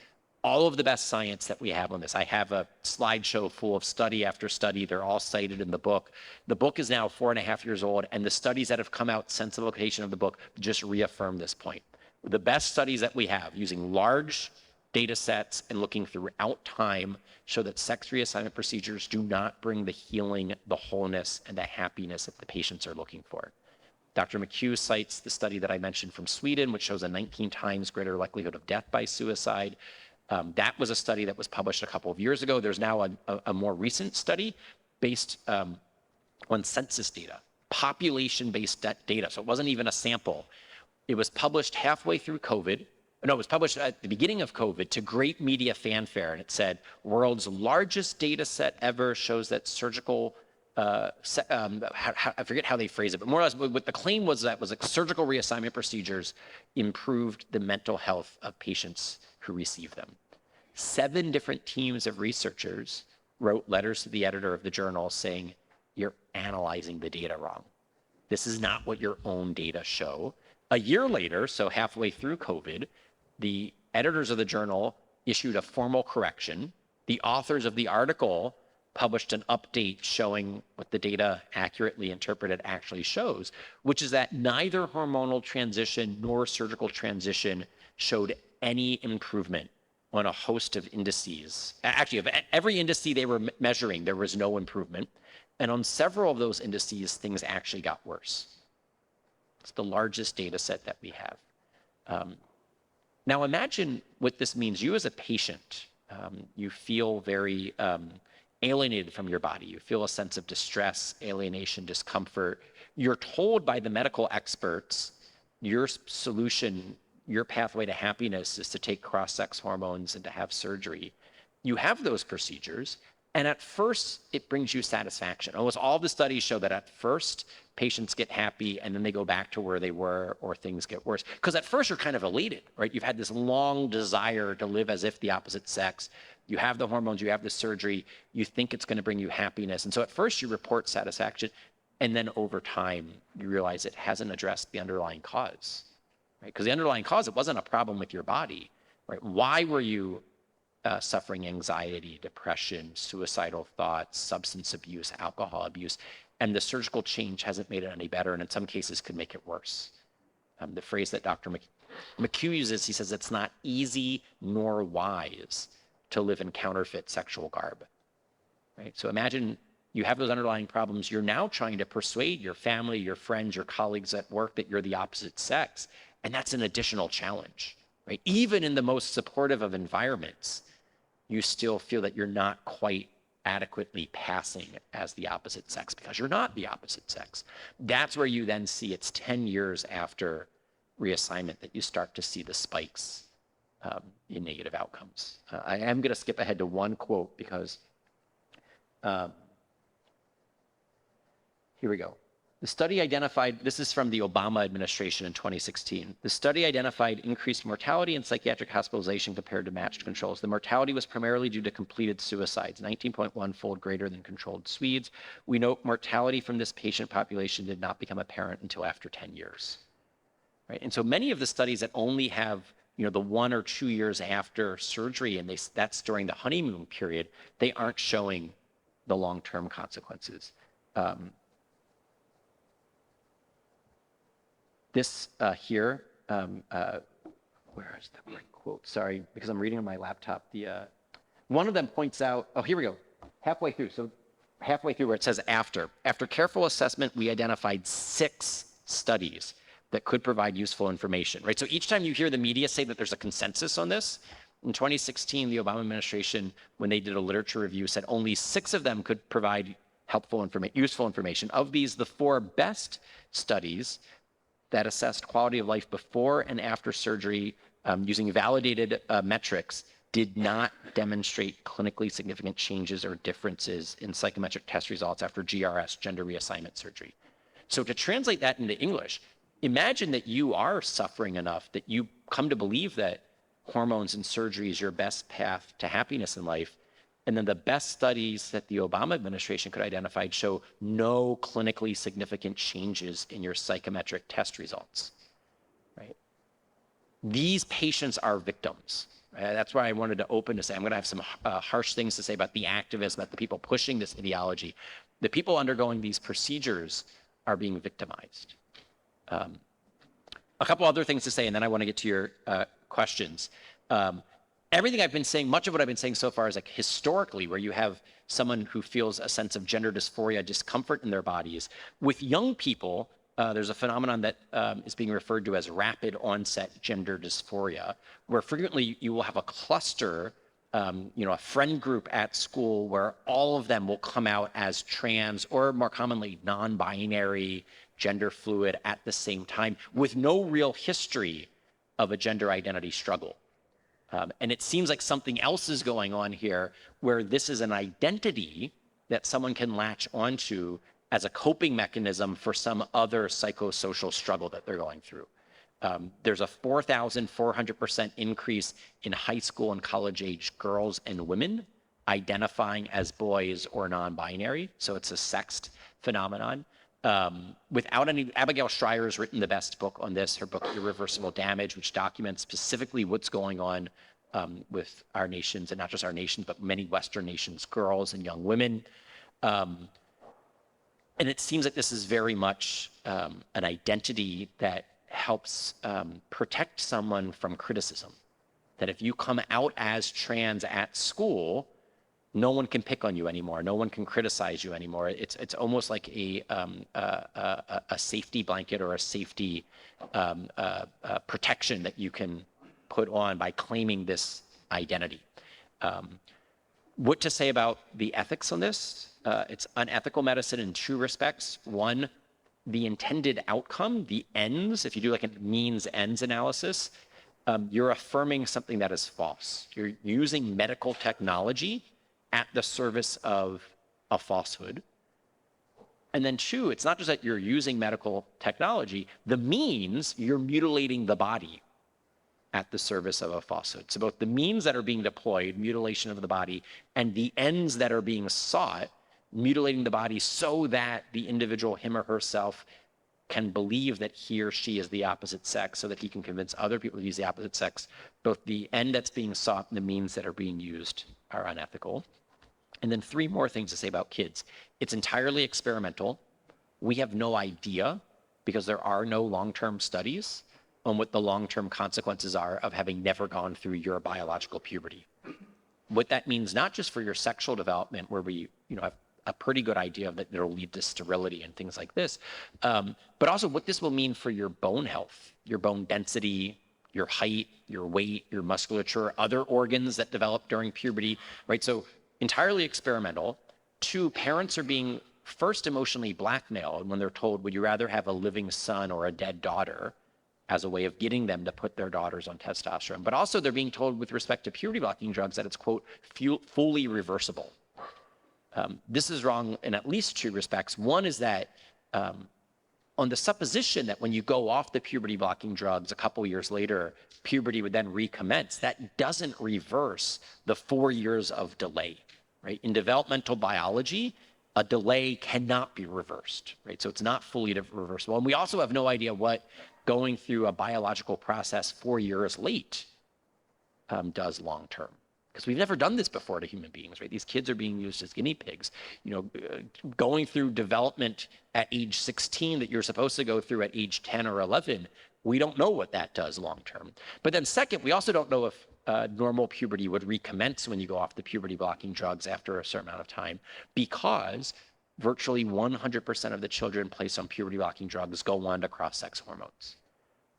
Speaker 1: All of the best science that we have on this. I have a slideshow full of study after study. They're all cited in the book. The book is now 4.5 years old, and the studies that have come out since the publication of the book just reaffirm this point. The best studies that we have using large data sets and looking throughout time show that sex reassignment procedures do not bring the healing, the wholeness, and the happiness that the patients are looking for. Dr. McHugh cites the study that I mentioned from Sweden, which shows a 19 times greater likelihood of death by suicide. That was a study that was published a couple of years ago. There's now a more recent study based on census data, population-based data. So it wasn't even a sample. It was published halfway through COVID. No, it was published at the beginning of COVID to great media fanfare. And it said, world's largest data set ever shows that surgical, I forget how they phrase it, but more or less what the claim was that was like surgical reassignment procedures improved the mental health of patients who received them. 7 different teams of researchers wrote letters to the editor of the journal saying, you're analyzing the data wrong. This is not what your own data show. A year later, so halfway through COVID, the editors of the journal issued a formal correction. The authors of the article published an update showing what the data accurately interpreted actually shows, which is that neither hormonal transition nor surgical transition showed any improvement on a host of indices. Actually, of every indice they were measuring, there was no improvement. And on several of those indices, things actually got worse. It's the largest data set that we have. Now imagine what this means. You as a patient, you feel very alienated from your body. You feel a sense of distress, alienation, discomfort. You're told by the medical experts, your solution, your pathway to happiness is to take cross-sex hormones and to have surgery. You have those procedures, and at first, it brings you satisfaction. Almost all the studies show that at first, patients get happy, and then they go back to where they were, or things get worse. Because at first, you're kind of elated, right? You've had this long desire to live as if the opposite sex. You have the hormones, you have the surgery, you think it's going to bring you happiness. And so at first, you report satisfaction. And then over time, you realize it hasn't addressed the underlying cause, right? Because the underlying cause, it wasn't a problem with your body, right? Why were you suffering anxiety, depression, suicidal thoughts, substance abuse, alcohol abuse? And the surgical change hasn't made it any better, and in some cases could make it worse. The phrase that Dr. McHugh uses, he says, it's not easy nor wise to live in counterfeit sexual garb, right? So imagine you have those underlying problems. You're now trying to persuade your family, your friends, your colleagues at work that you're the opposite sex. And that's an additional challenge, right? Even in the most supportive of environments, you still feel that you're not quite adequately passing as the opposite sex because you're not the opposite sex. That's where you then see it's 10 years after reassignment that you start to see the spikes in negative outcomes. I am going to skip ahead to one quote because here we go. The study identified, this is from the Obama administration in 2016. The study identified increased mortality and psychiatric hospitalization compared to matched controls. The mortality was primarily due to completed suicides, 19.1-fold greater than controlled Swedes. We note mortality from this patient population did not become apparent until after 10 years. Right? And so many of the studies that only have the 1 or 2 years after surgery, and that's during the honeymoon period, they aren't showing the long-term consequences. This here, where is the right quote? Sorry, because I'm reading on my laptop. One of them points out, oh, here we go, halfway through. So halfway through where it says after. After careful assessment, we identified 6 studies that could provide useful information, right? So each time you hear the media say that there's a consensus on this, in 2016, the Obama administration, when they did a literature review, said only 6 of them could provide useful information. Of these, the 4 best studies that assessed quality of life before and after surgery using validated metrics did not demonstrate clinically significant changes or differences in psychometric test results after GRS, gender reassignment surgery. So to translate that into English, imagine that you are suffering enough that you come to believe that hormones and surgery is your best path to happiness in life. And then the best studies that the Obama administration could identify show no clinically significant changes in your psychometric test results, right? These patients are victims. Right? That's why I wanted to open to say, I'm going to have some harsh things to say about the activists, about the people pushing this ideology. The people undergoing these procedures are being victimized. A couple other things to say, and then I want to get to your questions. Everything I've been saying, much of what I've been saying so far is like historically, where you have someone who feels a sense of gender dysphoria, discomfort in their bodies. With young people, there's a phenomenon that is being referred to as rapid onset gender dysphoria, where frequently you will have a cluster, a friend group at school where all of them will come out as trans or more commonly non-binary, gender fluid at the same time with no real history of a gender identity struggle. And it seems like something else is going on here where this is an identity that someone can latch onto as a coping mechanism for some other psychosocial struggle that they're going through. There's a 4,400% increase in high school and college age girls and women identifying as boys or non-binary. So it's a sexed phenomenon. Abigail Schreier has written the best book on this, her book, Irreversible Damage, which documents specifically what's going on with our nations, and not just our nations, but many Western nations, girls and young women. And it seems like this is very much an identity that helps protect someone from criticism. That if you come out as trans at school, no one can pick on you anymore. No one can criticize you anymore. It's almost like a safety blanket or a safety protection that you can put on by claiming this identity. What to say about the ethics on this? It's unethical medicine in two respects. One, the intended outcome, the ends, if you do like a means ends analysis, you're affirming something that is false. You're using medical technology at the service of a falsehood. And then two, it's not just that you're using medical technology, the means, you're mutilating the body at the service of a falsehood. So both the means that are being deployed, mutilation of the body, and the ends that are being sought, mutilating the body so that the individual, him or herself, can believe that he or she is the opposite sex so that he can convince other people to use the opposite sex. Both the end that's being sought and the means that are being used are unethical. And then 3 more things to say about kids. It's entirely experimental. We have no idea, because there are no long-term studies on what the long-term consequences are of having never gone through your biological puberty. What that means, not just for your sexual development, where we have a pretty good idea of that it'll lead to sterility and things like this, but also what this will mean for your bone health, your bone density, your height, your weight, your musculature, other organs that develop during puberty, right? So entirely experimental. 2, parents are being first emotionally blackmailed when they're told, would you rather have a living son or a dead daughter, as a way of getting them to put their daughters on testosterone. But also they're being told with respect to puberty blocking drugs that it's, quote, fully reversible. This is wrong in at least 2 respects. One is that on the supposition that when you go off the puberty blocking drugs a couple years later, puberty would then recommence, that doesn't reverse the 4 years of delay, right? In developmental biology, a delay cannot be reversed, right? So it's not fully reversible. And we also have no idea what going through a biological process 4 years late does long term. Because we've never done this before to human beings, right? These kids are being used as guinea pigs. Going through development at age 16 that you're supposed to go through at age 10 or 11, we don't know what that does long term. But then second, we also don't know if normal puberty would recommence when you go off the puberty blocking drugs after a certain amount of time, because virtually 100% of the children placed on puberty blocking drugs go on to cross-sex hormones.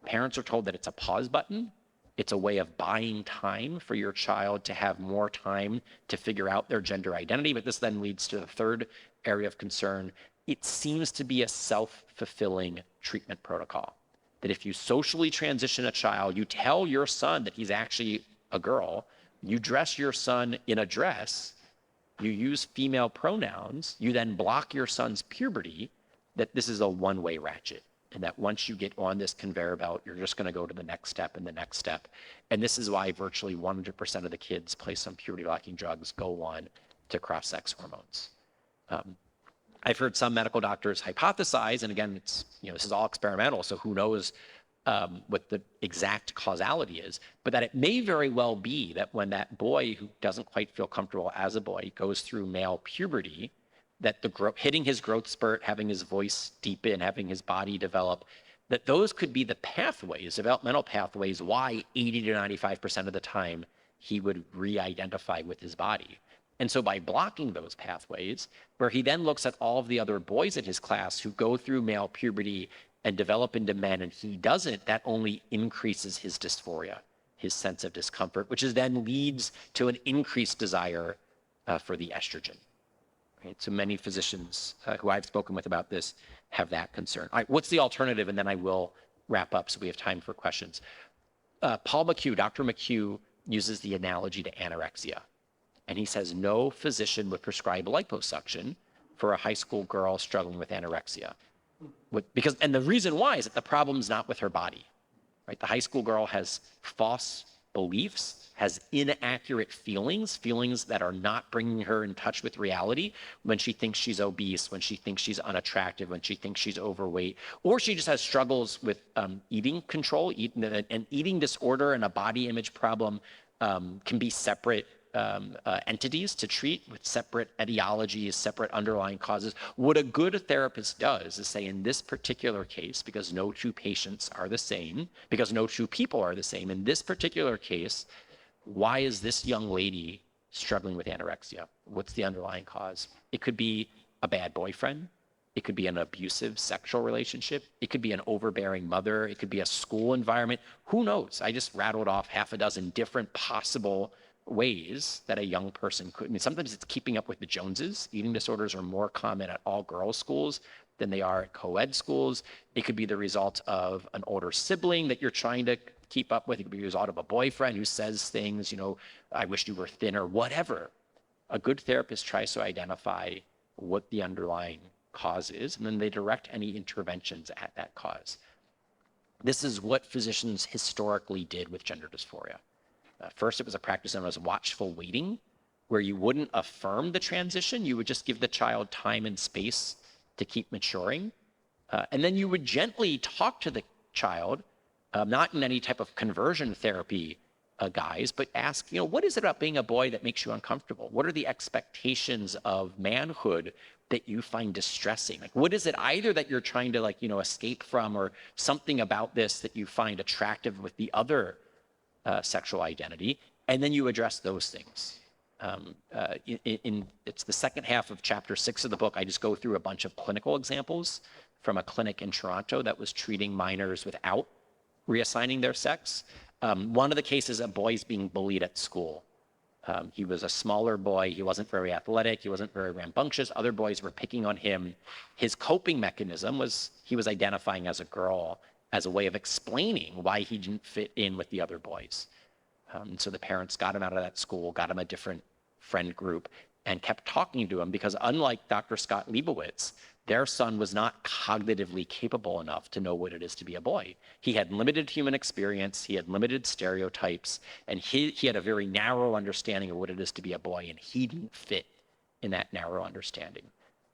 Speaker 1: Parents are told that it's a pause button. It's a way of buying time for your child to have more time to figure out their gender identity. But this then leads to the 3rd area of concern. It seems to be a self-fulfilling treatment protocol. That if you socially transition a child, you tell your son that he's actually a girl, you dress your son in a dress, you use female pronouns, you then block your son's puberty, that this is a one-way ratchet. And that once you get on this conveyor belt, you're just going to go to the next step and the next step. And this is why virtually 100% of the kids placed on puberty blocking drugs go on to cross-sex hormones. I've heard some medical doctors hypothesize, and again, it's this is all experimental, so who knows what the exact causality is, but that it may very well be that when that boy who doesn't quite feel comfortable as a boy goes through male puberty, that hitting his growth spurt, having his voice deepen, having his body develop, that those could be the pathways, developmental pathways, why 80 to 95% of the time he would re-identify with his body. And so by blocking those pathways, where he then looks at all of the other boys in his class who go through male puberty and develop into men, and he doesn't, that only increases his dysphoria, his sense of discomfort, which then leads to an increased desire for the estrogen. Right? So many physicians who I've spoken with about this have that concern. All right, what's the alternative? And then I will wrap up so we have time for questions. Paul McHugh, Dr. McHugh, uses the analogy to anorexia. And he says no physician would prescribe liposuction for a high school girl struggling with anorexia. And the reason why is that the problem's not with her body. Right? The high school girl has false beliefs, has inaccurate feelings that are not bringing her in touch with reality when she thinks she's obese, when she thinks she's unattractive, when she thinks she's overweight, or she just has struggles with eating control, and eating disorder and a body image problem can be separate entities to treat with separate etiologies, separate underlying causes. What a good therapist does is say, in this particular case, because no 2 patients are the same, because no 2 people are the same, in this particular case, why is this young lady struggling with anorexia? What's the underlying cause? It could be a bad boyfriend. It could be an abusive sexual relationship. It could be an overbearing mother. It could be a school environment. Who knows? I just rattled off half a dozen different possible ways that a young person could. I mean, sometimes it's keeping up with the Joneses. Eating disorders are more common at all girls' schools than they are at co-ed schools. It could be the result of an older sibling that you're trying to keep up with. It could be the result of a boyfriend who says things, I wish you were thinner, whatever. A good therapist tries to identify what the underlying cause is, and then they direct any interventions at that cause. This is what physicians historically did with gender dysphoria. First, it was a practice known as watchful waiting, where you wouldn't affirm the transition. You would just give the child time and space to keep maturing. And then you would gently talk to the child, not in any type of conversion therapy guise, but ask, what is it about being a boy that makes you uncomfortable? What are the expectations of manhood that you find distressing? Like, what is it either that you're trying to escape from, or something about this that you find attractive with the other sexual identity? And then you address those things. It's the second half of chapter 6 of the book. I just go through a bunch of clinical examples from a clinic in Toronto that was treating minors without reassigning their sex. One of the cases, a boy's being bullied at school. He was a smaller boy. He wasn't very athletic. He wasn't very rambunctious. Other boys were picking on him. His coping mechanism was he was identifying as a girl as a way of explaining why he didn't fit in with the other boys. So the parents got him out of that school, got him a different friend group, and kept talking to him because, unlike Dr. Scott Leibowitz, their son was not cognitively capable enough to know what it is to be a boy. He had limited human experience, he had limited stereotypes, and he had a very narrow understanding of what it is to be a boy, and he didn't fit in that narrow understanding.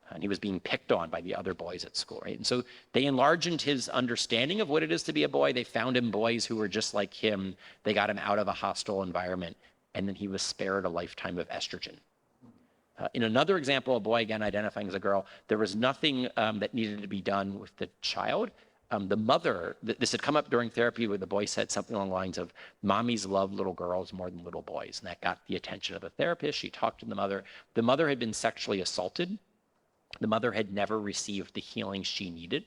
Speaker 1: And he was being picked on by the other boys at school, right? And so they enlarged his understanding of what it is to be a boy. They found him boys who were just like him. They got him out of a hostile environment, and then he was spared a lifetime of estrogen. In another example, a boy, again, identifying as a girl, there was nothing that needed to be done with the child. The mother, this had come up during therapy where the boy said something along the lines of, "Mommies love little girls more than little boys." And that got the attention of the therapist. She talked to the mother. The mother had been sexually assaulted. The mother had never received the healing she needed.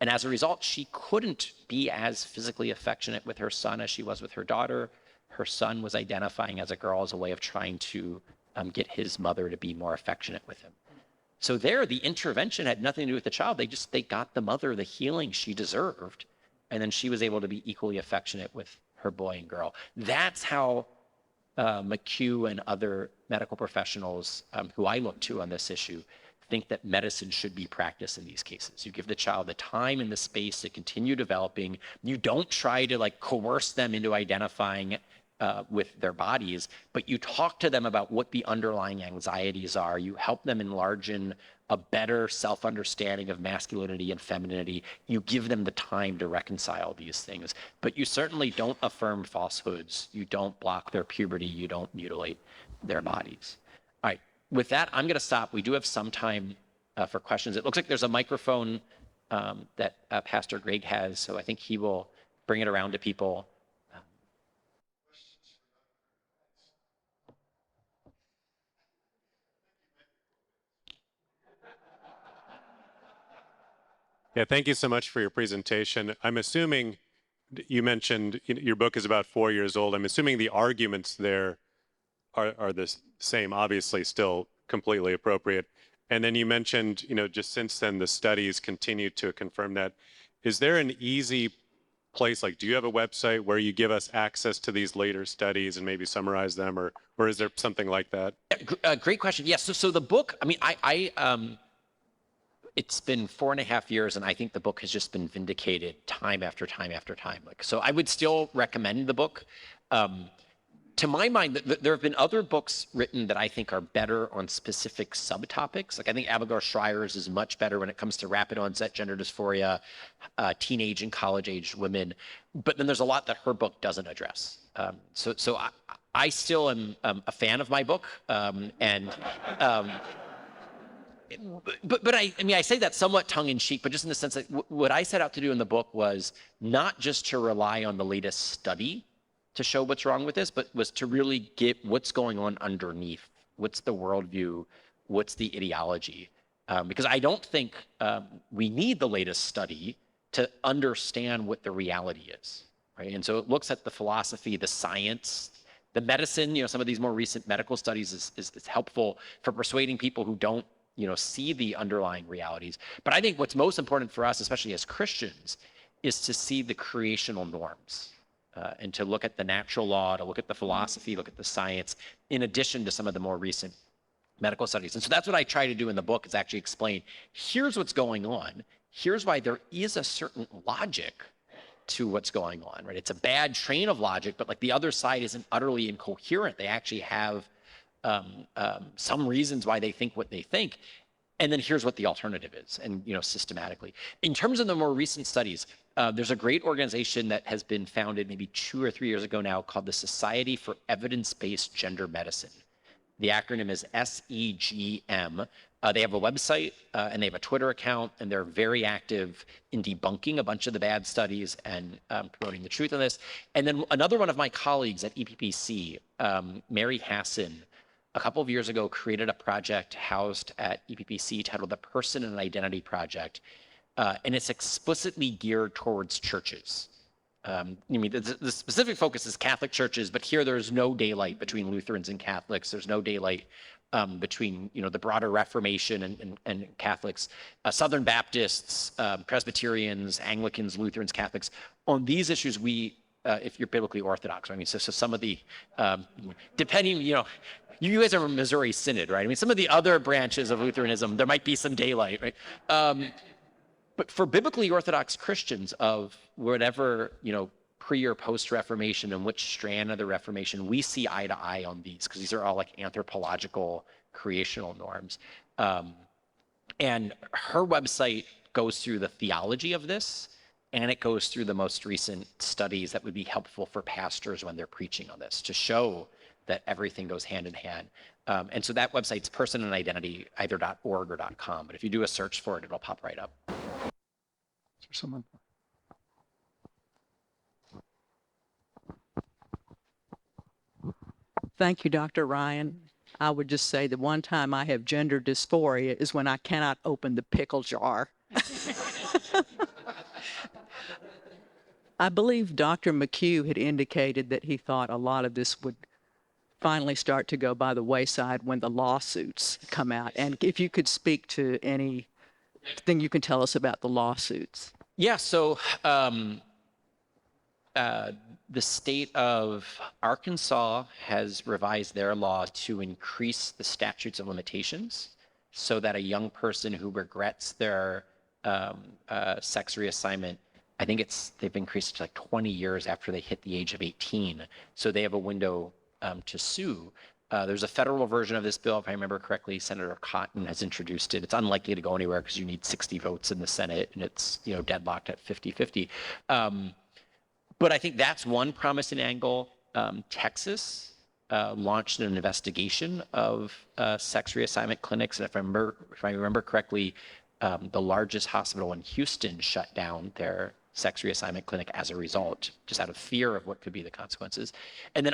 Speaker 1: And as a result, she couldn't be as physically affectionate with her son as she was with her daughter. Her son was identifying as a girl as a way of trying to get his mother to be more affectionate with him. So there, the intervention had nothing to do with the child. They got the mother the healing she deserved. And then she was able to be equally affectionate with her boy and girl. That's how McHugh and other medical professionals who I look to on this issue think that medicine should be practiced in these cases. You give the child the time and the space to continue developing. You don't try to coerce them into identifying with their bodies, but you talk to them about what the underlying anxieties are. You help them enlarge in a better self-understanding of masculinity and femininity. You give them the time to reconcile these things, but you certainly don't affirm falsehoods. You don't block their puberty. You don't mutilate their bodies. All right, with that, I'm gonna stop. We do have some time for questions. It looks like there's a microphone that Pastor Greg has, so I think he will bring it around to people.
Speaker 2: Yeah, thank you so much for your presentation. I'm assuming you mentioned your book is about 4 years old. I'm assuming the arguments there are the same, obviously still completely appropriate. And then you mentioned, just since then, the studies continue to confirm that. Is there an easy place, do you have a website where you give us access to these later studies and maybe summarize them, or is there something like that?
Speaker 1: Great question. Yes. So the book, it's been 4.5 years, and I think the book has just been vindicated time after time after time. So I would still recommend the book. To my mind, there have been other books written that I think are better on specific subtopics. I think Abigail Schreier's is much better when it comes to rapid onset gender dysphoria, teenage and college-aged women. But then there's a lot that her book doesn't address. So I still am a fan of my book, But I say that somewhat tongue-in-cheek, but just in the sense that what I set out to do in the book was not just to rely on the latest study to show what's wrong with this, but was to really get what's going on underneath. What's the worldview? What's the ideology? Because I don't think we need the latest study to understand what the reality is, right? And so it looks at the philosophy, the science, the medicine. Some of these more recent medical studies is helpful for persuading people who don't see the underlying realities. But I think what's most important for us, especially as Christians, is to see the creational norms and to look at the natural law, to look at the philosophy, look at the science, in addition to some of the more recent medical studies. And so that's what I try to do in the book, is actually explain, here's what's going on. Here's why there is a certain logic to what's going on, right? It's a bad train of logic, but the other side isn't utterly incoherent. They actually have some reasons why they think what they think, and then here's what the alternative is, and systematically. In terms of the more recent studies, there's a great organization that has been founded maybe 2 or 3 years ago now called the Society for Evidence-Based Gender Medicine. The acronym is SEGM. They have a website and they have a Twitter account, and they're very active in debunking a bunch of the bad studies and promoting the truth on this. And then another one of my colleagues at EPPC, Mary Hassan, a couple of years ago created a project housed at EPPC titled the Person and Identity Project, and it's explicitly geared towards churches. The specific focus is Catholic churches, but here there's no daylight between Lutherans and Catholics. There's no daylight between the broader Reformation and Catholics, Southern Baptists, Presbyterians, Anglicans, Lutherans, Catholics. On these issues, if you're biblically orthodox, so some of the, depending, you guys are a Missouri Synod, right? Some of the other branches of Lutheranism, there might be some daylight, right? But for biblically orthodox Christians of whatever, pre or post-Reformation and which strand of the Reformation, we see eye to eye on these because these are all like anthropological creational norms. And her website goes through the theology of this, and it goes through the most recent studies that would be helpful for pastors when they're preaching on this to show that everything goes hand in hand. And so that website's Person and Identity, either .org or .com. But if you do a search for it, it'll pop right up.
Speaker 3: Is there someone?
Speaker 4: Thank you, Dr. Ryan. I would just say the one time I have gender dysphoria is when I cannot open the pickle jar. I believe Dr. McHugh had indicated that he thought a lot of this would finally start to go by the wayside when the lawsuits come out. And if you could speak to anything you can tell us about the lawsuits.
Speaker 1: Yeah, so the state of Arkansas has revised their law to increase the statutes of limitations so that a young person who regrets their sex reassignment, I think they've increased to like 20 years after they hit the age of 18. So they have a window to sue. There's a federal version of this bill, if I remember correctly. Senator Cotton has introduced it. It's unlikely to go anywhere because you need 60 votes in the Senate, and it's deadlocked at 50-50. But I think that's one promising angle. Texas launched an investigation of sex reassignment clinics, and if I remember correctly, the largest hospital in Houston shut down their sex reassignment clinic as a result, just out of fear of what could be the consequences. And then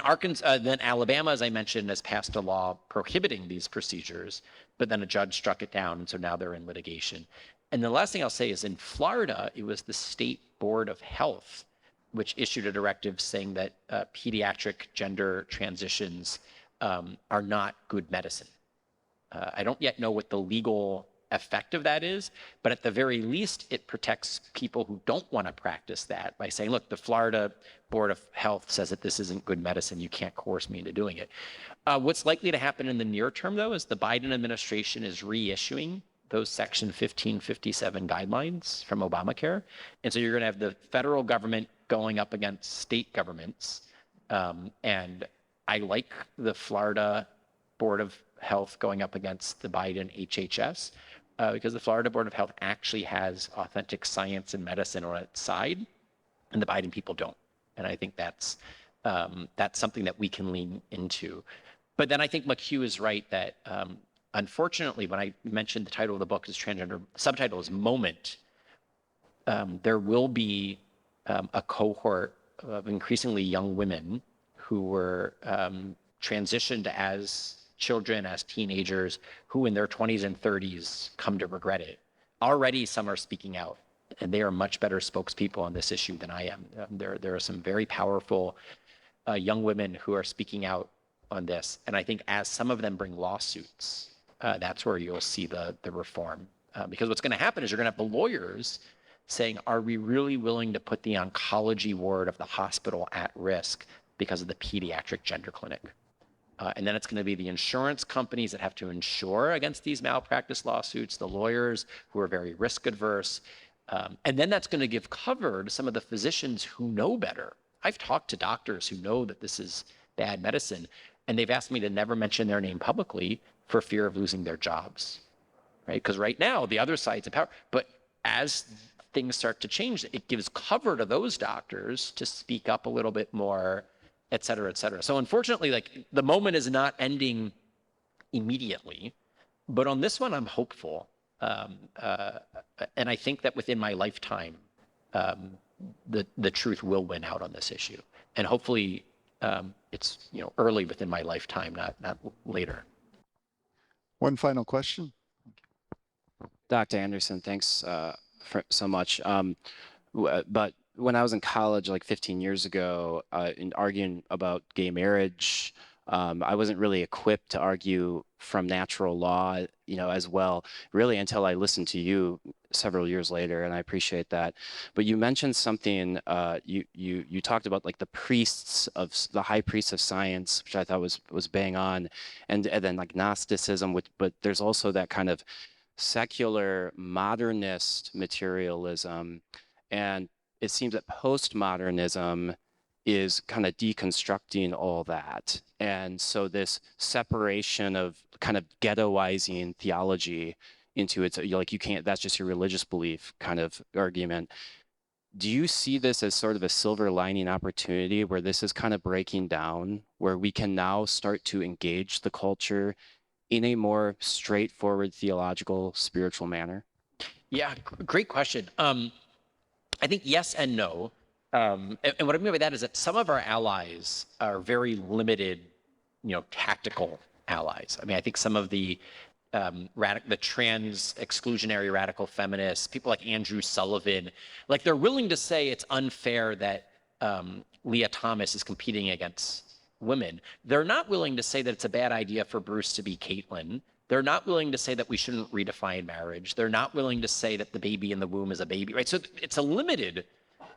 Speaker 1: Alabama, as I mentioned, has passed a law prohibiting these procedures, but then a judge struck it down, and so now they're in litigation. And the last thing I'll say is in Florida, it was the State Board of Health which issued a directive saying that pediatric gender transitions are not good medicine. I don't yet know what the legal effect of that is, but at the very least, it protects people who don't want to practice that by saying, look, the Florida Board of Health says that this isn't good medicine. You can't coerce me into doing it. What's likely to happen in the near term, though, is the Biden administration is reissuing those Section 1557 guidelines from Obamacare. And so you're going to have the federal government going up against state governments. And I like the Florida Board of Health going up against the Biden HHS because the Florida Board of Health actually has authentic science and medicine on its side, and the Biden people don't. And I think that's something that we can lean into. But then I think McHugh is right that unfortunately, when I mentioned the title of the book is transgender, subtitle is Moment, there will be a cohort of increasingly young women who were transitioned as children, as teenagers, who in their 20s and 30s come to regret it. Already some are speaking out, and they are much better spokespeople on this issue than I am. There are some very powerful young women who are speaking out on this. And I think as some of them bring lawsuits, that's where you'll see the reform. Because what's going to happen is you're going to have the lawyers saying, are we really willing to put the oncology ward of the hospital at risk because of the pediatric gender clinic? And then it's going to be the insurance companies that have to insure against these malpractice lawsuits, the lawyers who are very risk adverse. And then that's going to give cover to some of the physicians who know better. I've talked to doctors who know that this is bad medicine. and they've asked me to never mention their name publicly for fear of losing their jobs, right? Because right now the other side's in power, but as things start to change, it gives cover to those doctors to speak up a little bit more, et cetera, et cetera. So unfortunately, like the moment is not ending immediately, but on this one, I'm hopeful. And I think that within my lifetime, the truth will win out on this issue. And hopefully it's early within my lifetime, not later.
Speaker 3: One final question.
Speaker 5: Dr. Anderson, thanks so much. But when I was in college, like 15 years ago, in arguing about gay marriage, I wasn't really equipped to argue from natural law, as well, really until I listened to you several years later, and I appreciate that. But you mentioned something. You talked about like the high priests of science, which I thought was bang on, and then like Gnosticism. But there's also that kind of secular modernist materialism, and it seems that postmodernism is kind of deconstructing all that. And so this separation of kind of ghettoizing theology into it's like you can't, that's just your religious belief kind of argument. Do you see this as sort of a silver lining opportunity where this is kind of breaking down, where we can now start to engage the culture in a more straightforward theological, spiritual manner?
Speaker 1: Yeah, great question. I think yes and no. And what I mean by that is that some of our allies are very limited, tactical allies. I mean, I think some of the trans exclusionary radical feminists, people like Andrew Sullivan, like they're willing to say it's unfair that Leah Thomas is competing against women. They're not willing to say that it's a bad idea for Bruce to be Caitlyn. They're not willing to say that we shouldn't redefine marriage. They're not willing to say that the baby in the womb is a baby, right? So it's a limited,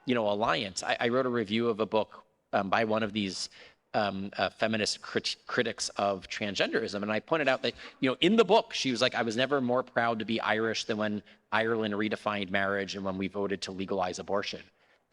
Speaker 1: alliance. I wrote a review of a book by one of these feminist critics of transgenderism, and I pointed out that, in the book, she was like, I was never more proud to be Irish than when Ireland redefined marriage and when we voted to legalize abortion.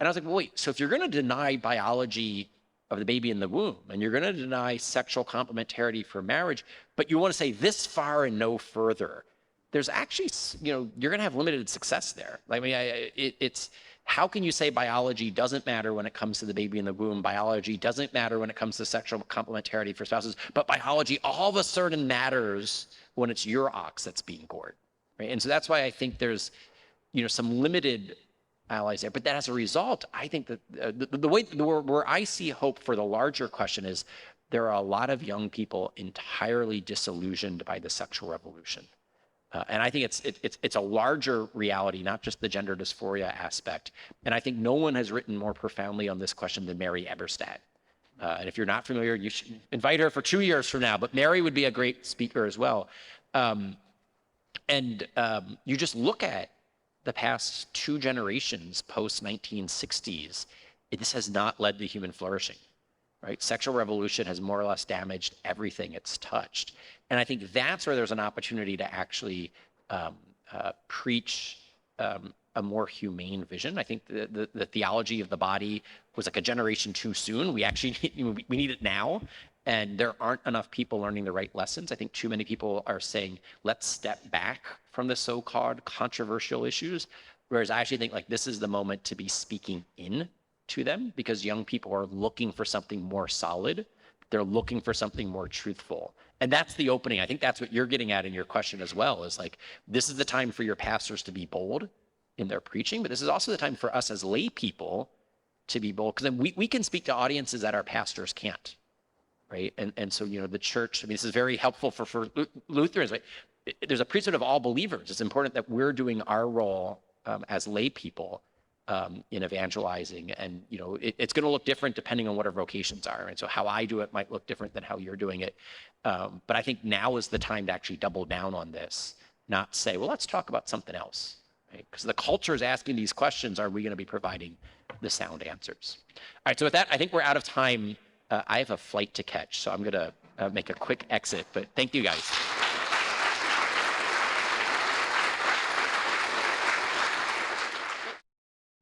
Speaker 1: And I was like, well, wait, so if you're going to deny biology of the baby in the womb, and you're going to deny sexual complementarity for marriage, but you want to say this far and no further, there's actually, you're going to have limited success there. I mean, it's how can you say biology doesn't matter when it comes to the baby in the womb? Biology doesn't matter when it comes to sexual complementarity for spouses, but biology all of a sudden matters when it's your ox that's being gored, right? And so that's why I think there's, some limited allies there. But that as a result, I think that where I see hope for the larger question is there are a lot of young people entirely disillusioned by the sexual revolution. And I think it's a larger reality, not just the gender dysphoria aspect. And I think no one has written more profoundly on this question than Mary Eberstadt. And if you're not familiar, you should invite her for 2 years from now. But Mary would be a great speaker as well. You just look at the past 2 generations post-1960s, this has not led to human flourishing. Right? Sexual revolution has more or less damaged everything it's touched. And I think that's where there's an opportunity to actually preach a more humane vision. I think the theology of the body was like a generation too soon. We actually we need it now. And there aren't enough people learning the right lessons. I think too many people are saying, let's step back from the so-called controversial issues. Whereas I actually think like this is the moment to be speaking in to them, because young people are looking for something more solid. They're looking for something more truthful. And that's the opening. I think that's what you're getting at in your question as well, is like, this is the time for your pastors to be bold in their preaching, but this is also the time for us as lay people to be bold, because then we can speak to audiences that our pastors can't, right? And so, the church, I mean, this is very helpful for Lutherans, right? There's a priesthood of all believers. It's important that we're doing our role as lay people in evangelizing, and it's going to look different depending on what our vocations are, and so how I do it might look different than how you're doing it, but I think now is the time to actually double down on this, not say, well, let's talk about something else, right? Because the culture is asking these questions. Are we going to be providing the sound answers? All right, so with that, I think we're out of time. I have a flight to catch, so I'm going to make a quick exit, but thank you guys.